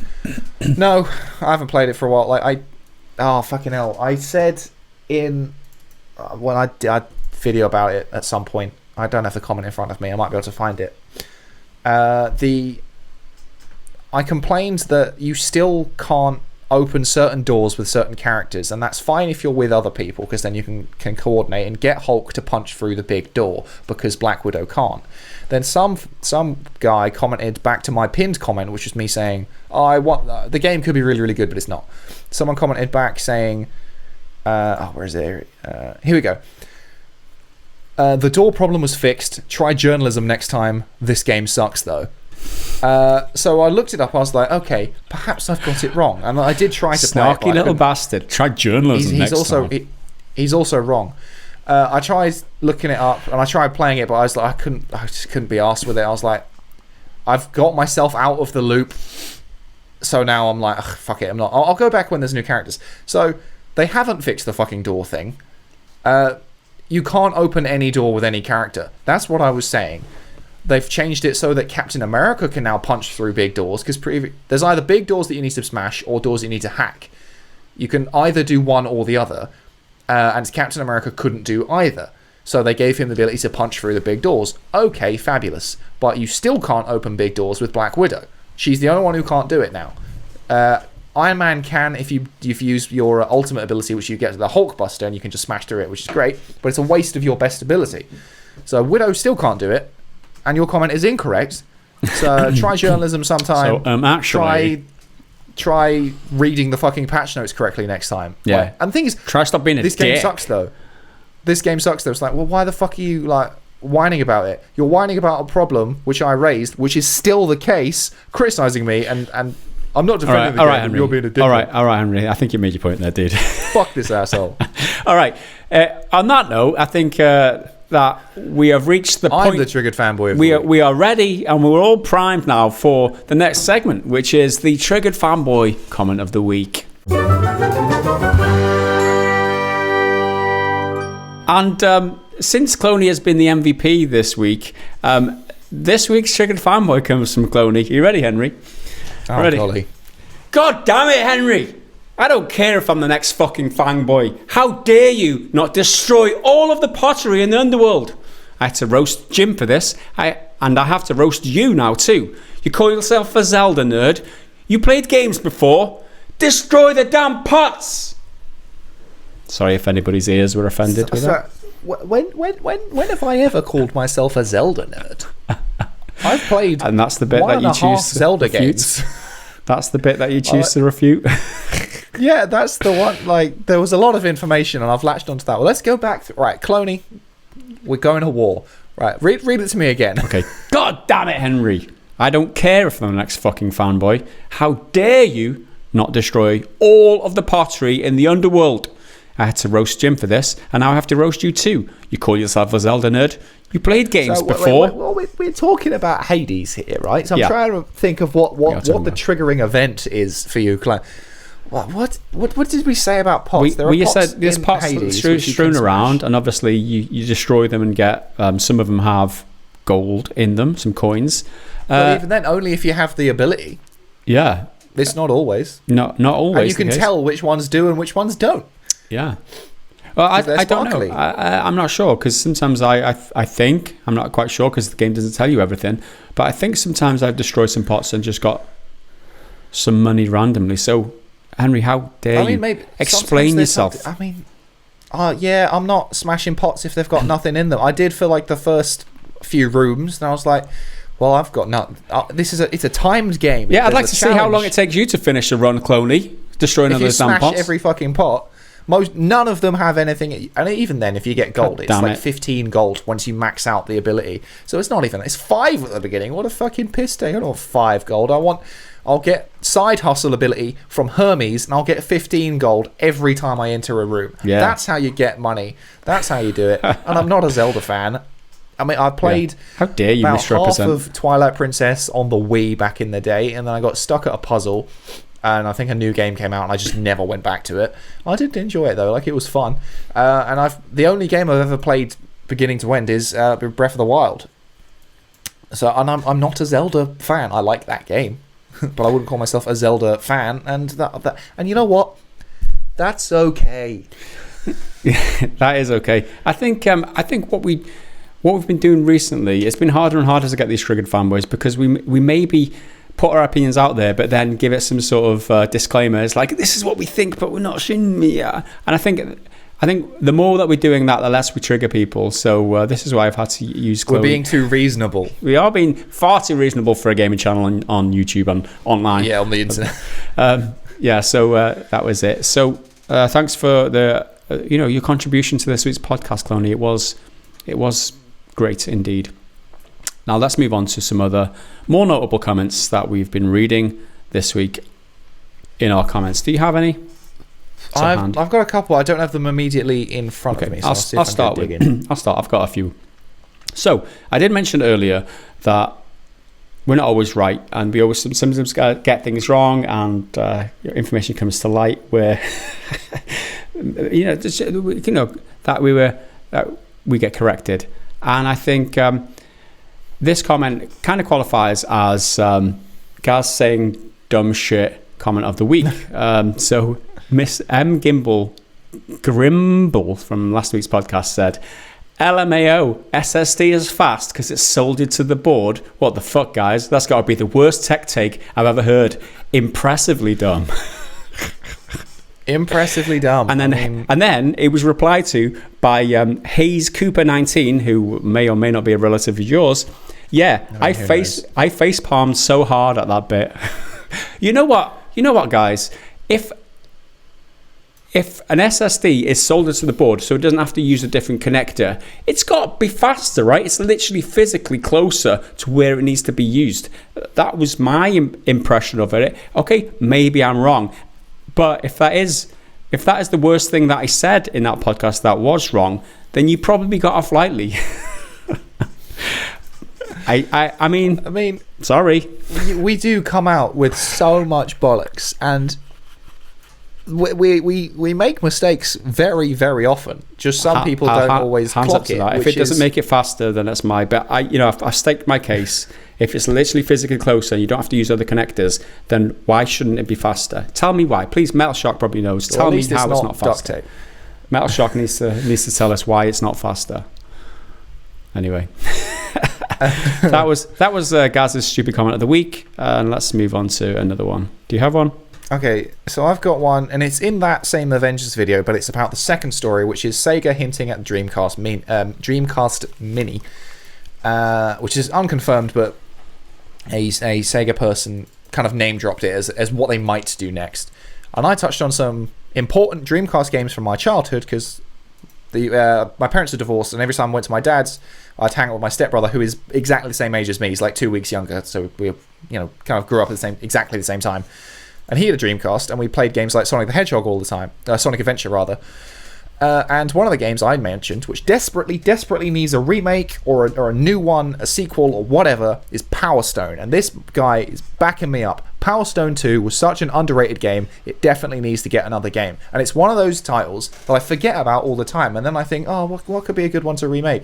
No, I haven't played it for a while. Fucking hell! I said when I did a video about it at some point. I don't have the comment in front of me. I might be able to find it. I complained that you still can't open certain doors with certain characters, and that's fine if you're with other people, because then you can coordinate and get Hulk to punch through the big door, because Black Widow can't. Then some guy commented back to my pinned comment, which was me saying, the game could be really, really good, but it's not. Someone commented back saying, where is it? Here we go. The door problem was fixed. Try journalism next time. This game sucks, though. So I looked it up. I was like, okay, perhaps I've got it wrong. And I did try to play it. Snarky little bastard. Try journalism next time. He's also wrong. I tried looking it up, and I tried playing it, but I was like, I just couldn't be arsed with it. I was like, I've got myself out of the loop. So now I'm like, fuck it, I'm not. I'll go back when there's new characters. So they haven't fixed the fucking door thing. You can't open any door with any character. That's what I was saying. They've changed it so that Captain America can now punch through big doors, because there's either big doors that you need to smash or doors that you need to hack. You can either do one or the other, and Captain America couldn't do either. So they gave him the ability to punch through the big doors. Okay, fabulous. But you still can't open big doors with Black Widow. She's the only one who can't do it now. Iron Man can, if you use your ultimate ability, which you get to the Hulkbuster, and you can just smash through it, which is great, but it's a waste of your best ability. So Widow still can't do it, and your comment is incorrect. So try journalism sometime. So actually, try reading the fucking patch notes correctly next time. Yeah. Like, and the thing is, try stop being a this dick. game sucks though. This game sucks though. It's like, well, why the fuck are you like whining about it? You're whining about a problem which I raised, which is still the case, criticizing me, and I'm not defending the game. Henry. You're being a dick. All right, Henry. I think you made your point there, dude. Fuck this asshole. All right. On that note, I think that we have reached the point. I'm the triggered fanboy of we the are, week. we are ready, and we're all primed now for the next segment, which is the triggered fanboy comment of the week. And since Cloney has been the MVP this week, this week's triggered fanboy comes from Cloney. Are you ready, Henry? Oh, Ready? golly. God damn it, Henry! I don't care if I'm the next fucking fanboy. How dare you not destroy all of the pottery in the underworld? I had to roast Jim for this, and I have to roast you now too. You call yourself a Zelda nerd. You played games before. Destroy the damn pots! Sorry if anybody's ears were offended with that. When have I ever called myself a Zelda nerd? I've played And that's the bit that you choose to Zelda refute. games. That's the bit that you choose to refute. Yeah, that's the one. Like, there was a lot of information, and I've latched onto that. Well, let's go back. Right, Cloney, we're going to war. Right, read it to me again. Okay. God damn it, Henry. I don't care if I'm the next fucking fanboy. How dare you not destroy all of the pottery in the underworld? I had to roast Jim for this, and now I have to roast you too. You call yourself a Zelda nerd. You played games before. We're talking about Hades here, right? So I'm trying to think of what the triggering event is for you, Clan. What did we say about pots? You said there's pots strewn around, and obviously you destroy them and get some of them have gold in them, some coins. But even then, only if you have the ability. Yeah, it's not always. Not always. And you can tell which ones do and which ones don't. Yeah. Well, I don't know. I'm not sure, because sometimes I think, I'm not quite sure because the game doesn't tell you everything, but I think sometimes I've destroyed some pots and just got some money randomly. So, Henry, how dare you explain yourself? I'm not smashing pots if they've got nothing in them. I did for like the first few rooms, and I was like, well, I've got nothing. It's a timed game. Yeah, I'd like to see how long it takes you to finish a run, Cloney, destroying all those damn pots. If you smash every fucking pot, none of them have anything, and even then, if you get gold, it's like 15 gold once you max out the ability. So it's not even. It's 5 at the beginning. What a fucking piss take! I don't want 5 gold. I'll get side hustle ability from Hermes, and I'll get 15 gold every time I enter a room. Yeah. That's how you get money. That's how you do it. And I'm not a Zelda fan. I mean, I played How dare you about misrepresent half of Twilight Princess on the Wii back in the day, and then I got stuck at a puzzle, and I think a new game came out, and I just never went back to it. I did enjoy it though, like it was fun. And the only game I've ever played beginning to end is Breath of the Wild. So, and I'm not a Zelda fan. I like that game, but I wouldn't call myself a Zelda fan. And and you know what? That's okay. That is okay. I think what we've been doing recently, it's been harder and harder to get these triggered fanboys, because we maybe put our opinions out there, but then give it some sort of disclaimers like, this is what we think, but we're not sure. Yeah. And I think the more that we're doing that, the less we trigger people. So this is why I've had to use Chloe. We're being too reasonable. We are being far too reasonable for a gaming channel on YouTube and online. Yeah, on the internet. So that was it. So thanks for the your contribution to this week's podcast, Cloney. It was great indeed. Now let's move on to some other more notable comments that we've been reading this week in our comments. Do you have any? I've got a couple. I don't have them immediately in front of me. So I'll start. I've got a few. So I did mention earlier that we're not always right, and we always sometimes get things wrong, and information comes to light where that we get corrected. And I think this comment kind of qualifies as Gaz saying dumb shit comment of the week. So Miss M. Grimble from last week's podcast said, LMAO, SSD is fast because it's soldered to the board. What the fuck, guys? That's got to be the worst tech take I've ever heard. Impressively dumb. Impressively dumb. And then it was replied to by Hayes Cooper 19, who may or may not be a relative of yours. Yeah, I face palmed so hard at that bit. You know what, guys? If an SSD is soldered to the board so it doesn't have to use a different connector, it's got to be faster, right? It's literally physically closer to where it needs to be used. That was my impression of it. Okay, maybe I'm wrong. But if that is the worst thing that I said in that podcast that was wrong, then you probably got off lightly. I mean, sorry. We do come out with so much bollocks, and we make mistakes very, very often. Just some people don't always clock it. If it doesn't make it faster, then that's my bet. I've staked my case. If it's literally physically closer and you don't have to use other connectors, then why shouldn't it be faster? Tell me why. Please, Metal Shock probably knows. Tell me how it's not faster. Metal Shock needs to tell us why it's not faster. Anyway. that was Gaz's stupid comment of the week, and let's move on to another one. Do you have one? Okay, so I've got one, and it's in that same Avengers video, but it's about the second story, which is Sega hinting at Dreamcast Mini, which is unconfirmed, but a Sega person kind of name dropped it as what they might do next. And I touched on some important Dreamcast games from my childhood, because my parents are divorced, and every time I went to my dad's, I'd hang out with my stepbrother, who is exactly the same age as me. He's like 2 weeks younger, so we kind of grew up at exactly the same time. And he had a Dreamcast, and we played games like Sonic the Hedgehog all the time, Sonic Adventure rather. And one of the games I mentioned, which desperately needs a remake or a new one, a sequel or whatever, is Power Stone. And this guy is backing me up. Power Stone 2 was such an underrated game, it definitely needs to get another game. And it's one of those titles that I forget about all the time, and then I think, oh, what could be a good one to remake?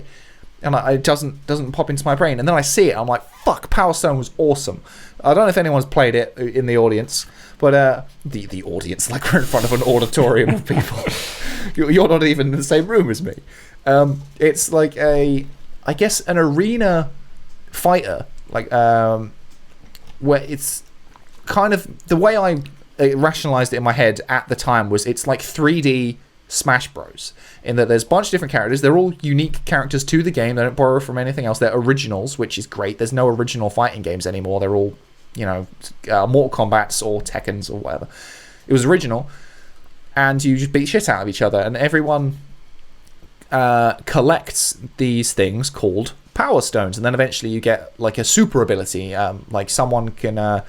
And it doesn't pop into my brain. And then I see it, I'm like, fuck, Power Stone was awesome. I don't know if anyone's played it in the audience, but the audience, like we're in front of an auditorium of people. You're not even in the same room as me. It's like I guess an arena fighter, like where it's kind of the way I rationalized it in my head at the time was it's like 3D Smash Bros. In that there's a bunch of different characters. They're all unique characters to the game. They don't borrow from anything else. They're originals, which is great. There's no original fighting games anymore. They're all, Mortal Kombats or Tekkens or whatever. It was original. And you just beat shit out of each other. And everyone collects these things called Power Stones. And then eventually you get like a super ability. Like someone can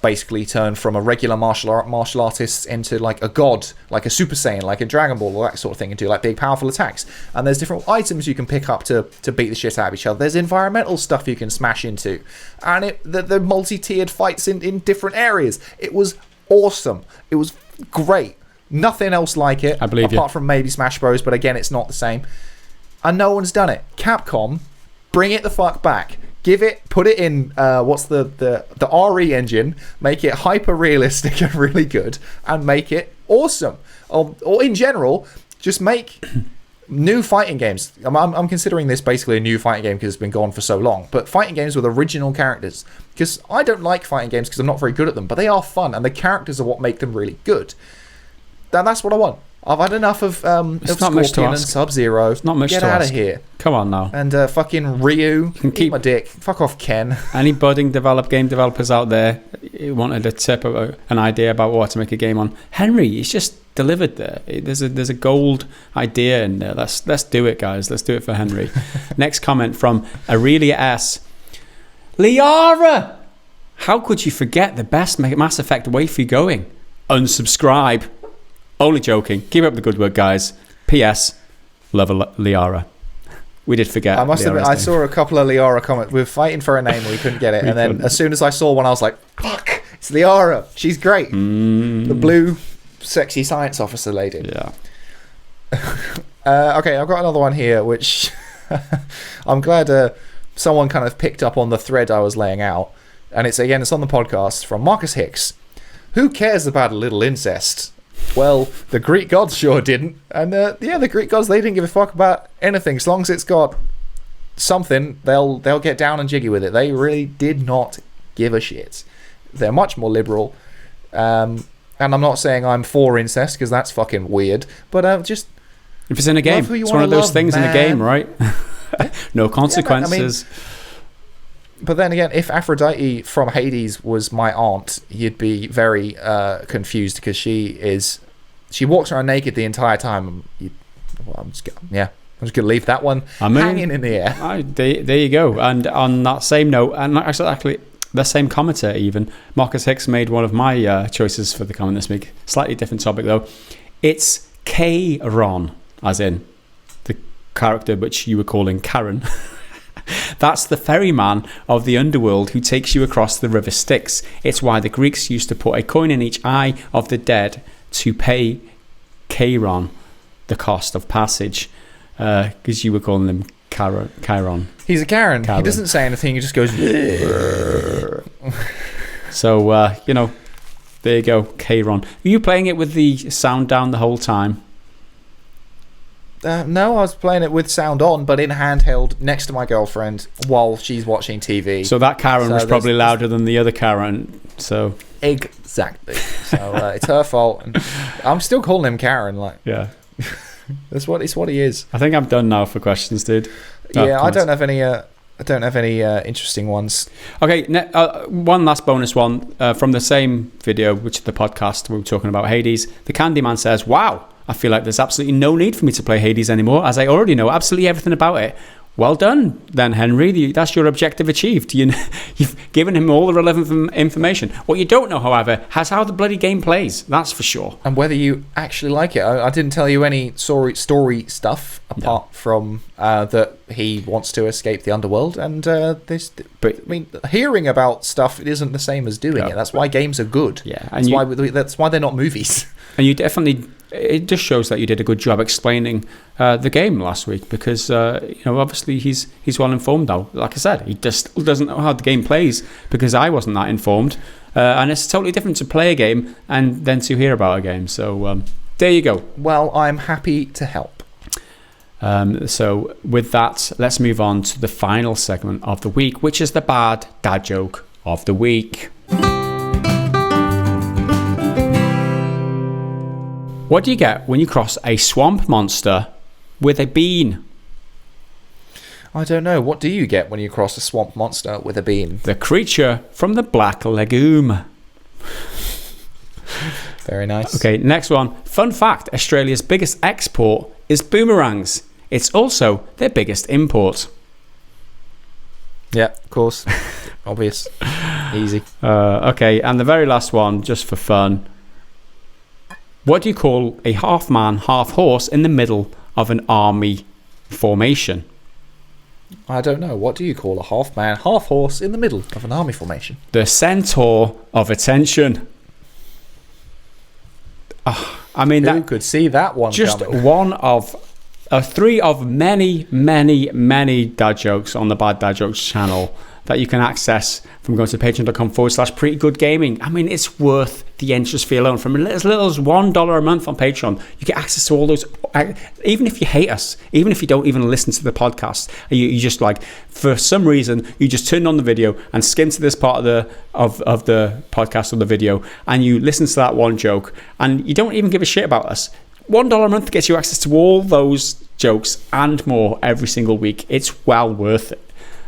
basically turn from a regular martial artist into like a god, like a Super Saiyan, like a Dragon Ball, or that sort of thing, and do like big powerful attacks. And there's different items you can pick up to beat the shit out of each other. There's environmental stuff you can smash into, and the multi-tiered fights in different areas. It was awesome. It was great. Nothing else like it, I believe apart from maybe Smash Bros, but again, it's not the same. And no one's done it. Capcom, bring it the fuck back. Put it in, what's the RE engine, make it hyper realistic and really good, and make it awesome. Or in general, just make new fighting games. I'm considering this basically a new fighting game because it's been gone for so long, but fighting games with original characters. Because I don't like fighting games because I'm not very good at them, but they are fun, and the characters are what make them really good. That's what I want. I've had enough of Scorpion and Sub-Zero. It's not much Get to out ask. of here. Come on now. And fucking Ryu, eat my dick. Fuck off, Ken. Any budding game developers out there who wanted a tip of an idea about what to make a game on, Henry, it's just delivered there. There's a gold idea in there. Let's do it, guys. Let's do it for Henry. Next comment from Aurelia S. Liara! How could you forget the best Mass Effect waifu going? Unsubscribe. Only joking. Keep up the good work, guys. P.S. Love Liara. We did forget. I must admit, I saw a couple of Liara comments. We were fighting for a name, we couldn't get it. And then as soon as I saw one, I was like, fuck, it's Liara. She's great. The blue, sexy science officer lady. Yeah. Okay, I've got another one here, which I'm glad someone kind of picked up on the thread I was laying out. And it's on the podcast from Marcus Hicks. Who cares about a little incest? Well, the Greek gods sure didn't. And the Greek gods, they didn't give a fuck about anything. As long as it's got something, they'll get down and jiggy with it. They really did not give a shit. They're much more liberal. And And I'm not saying I'm for incest, because that's fucking weird. But just... If it's in a game. It's one of those things in a game, right? No consequences. But then again, if Aphrodite from Hades was my aunt, you'd be very confused, because she walks around naked the entire time. I'm just gonna leave that one hanging in the air. There you go. And on that same note, and actually the same commenter even, Marcus Hicks made one of my choices for the comment this week. Slightly different topic though. It's K-Ron, as in the character which you were calling Karen. That's the ferryman of the underworld who takes you across the river Styx. It's why the Greeks used to put a coin in each eye of the dead to pay Chiron the cost of passage, because you were calling him Chiron. He's a Karen. He doesn't say anything. He just goes... So, there you go, Chiron. Are you playing it with the sound down the whole time? No, I was playing it with sound on, but in handheld next to my girlfriend while she's watching TV. So that Karen was probably louder than the other Karen. So exactly. So it's her fault. And I'm still calling him Karen. Yeah, it's what he is. I think I'm done now for questions, dude. Yeah, I don't have any interesting ones. Okay, one last bonus one from the same video, which is the podcast we were talking about Hades. The Candyman says, "Wow, I feel like there's absolutely no need for me to play Hades anymore, as I already know absolutely everything about it." Well done, then, Henry. That's your objective achieved. You've given him all the relevant information. What you don't know, however, is how the bloody game plays. That's for sure. And whether you actually like it. I didn't tell you any story stuff apart from that he wants to escape the underworld. And hearing about stuff, it isn't the same as doing it. That's why games are good. Yeah, that's why they're not movies. And you definitely... It just shows that you did a good job explaining the game last week, because obviously he's well informed now. Like I said, he just doesn't know how the game plays, because I wasn't that informed, and it's totally different to play a game and then to hear about a game. So there you go. Well, I'm happy to help. So with that, let's move on to the final segment of the week, which is the bad dad joke of the week. What do you get when you cross a swamp monster with a bean? I don't know. What do you get when you cross a swamp monster with a bean? The creature from the black legume. Very nice. Okay, next one. Fun fact, Australia's biggest export is boomerangs. It's also their biggest import. Yeah, of course. Obvious. Easy. Okay, and the very last one, just for fun. What do you call a half man, half horse in the middle of an army formation? I don't know. What do you call a half man, half horse in the middle of an army formation? The centaur of attention. I mean, who could see that one just coming? One of three of many, many, many dad jokes on the Bad Dad Jokes channel that you can access from going to patreon.com/prettygoodgaming. I mean, it's worth the entrance fee alone. From as little as $1 a month on Patreon, you get access to all those. Even if you hate us, even if you don't even listen to the podcast, you just like, for some reason, you just turn on the video and skim to this part of the podcast or the video, and you listen to that one joke, and you don't even give a shit about us. $1 a month gets you access to all those jokes and more every single week. It's well worth it.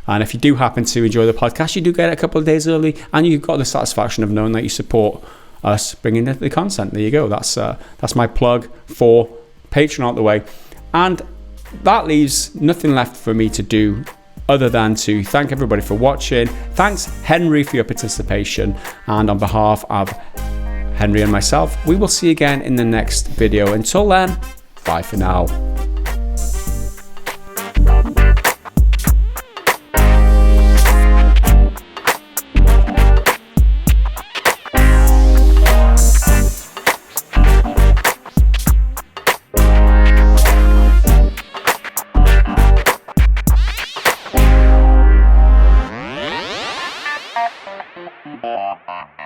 And if you do happen to enjoy the podcast, you do get it a couple of days early, and you've got the satisfaction of knowing that you support us bringing the content. There you go. That's my plug for Patreon out the way. And that leaves nothing left for me to do other than to thank everybody for watching. Thanks, Henry, for your participation. And on behalf of Henry and myself, we will see you again in the next video. Until then, bye for now. Bye.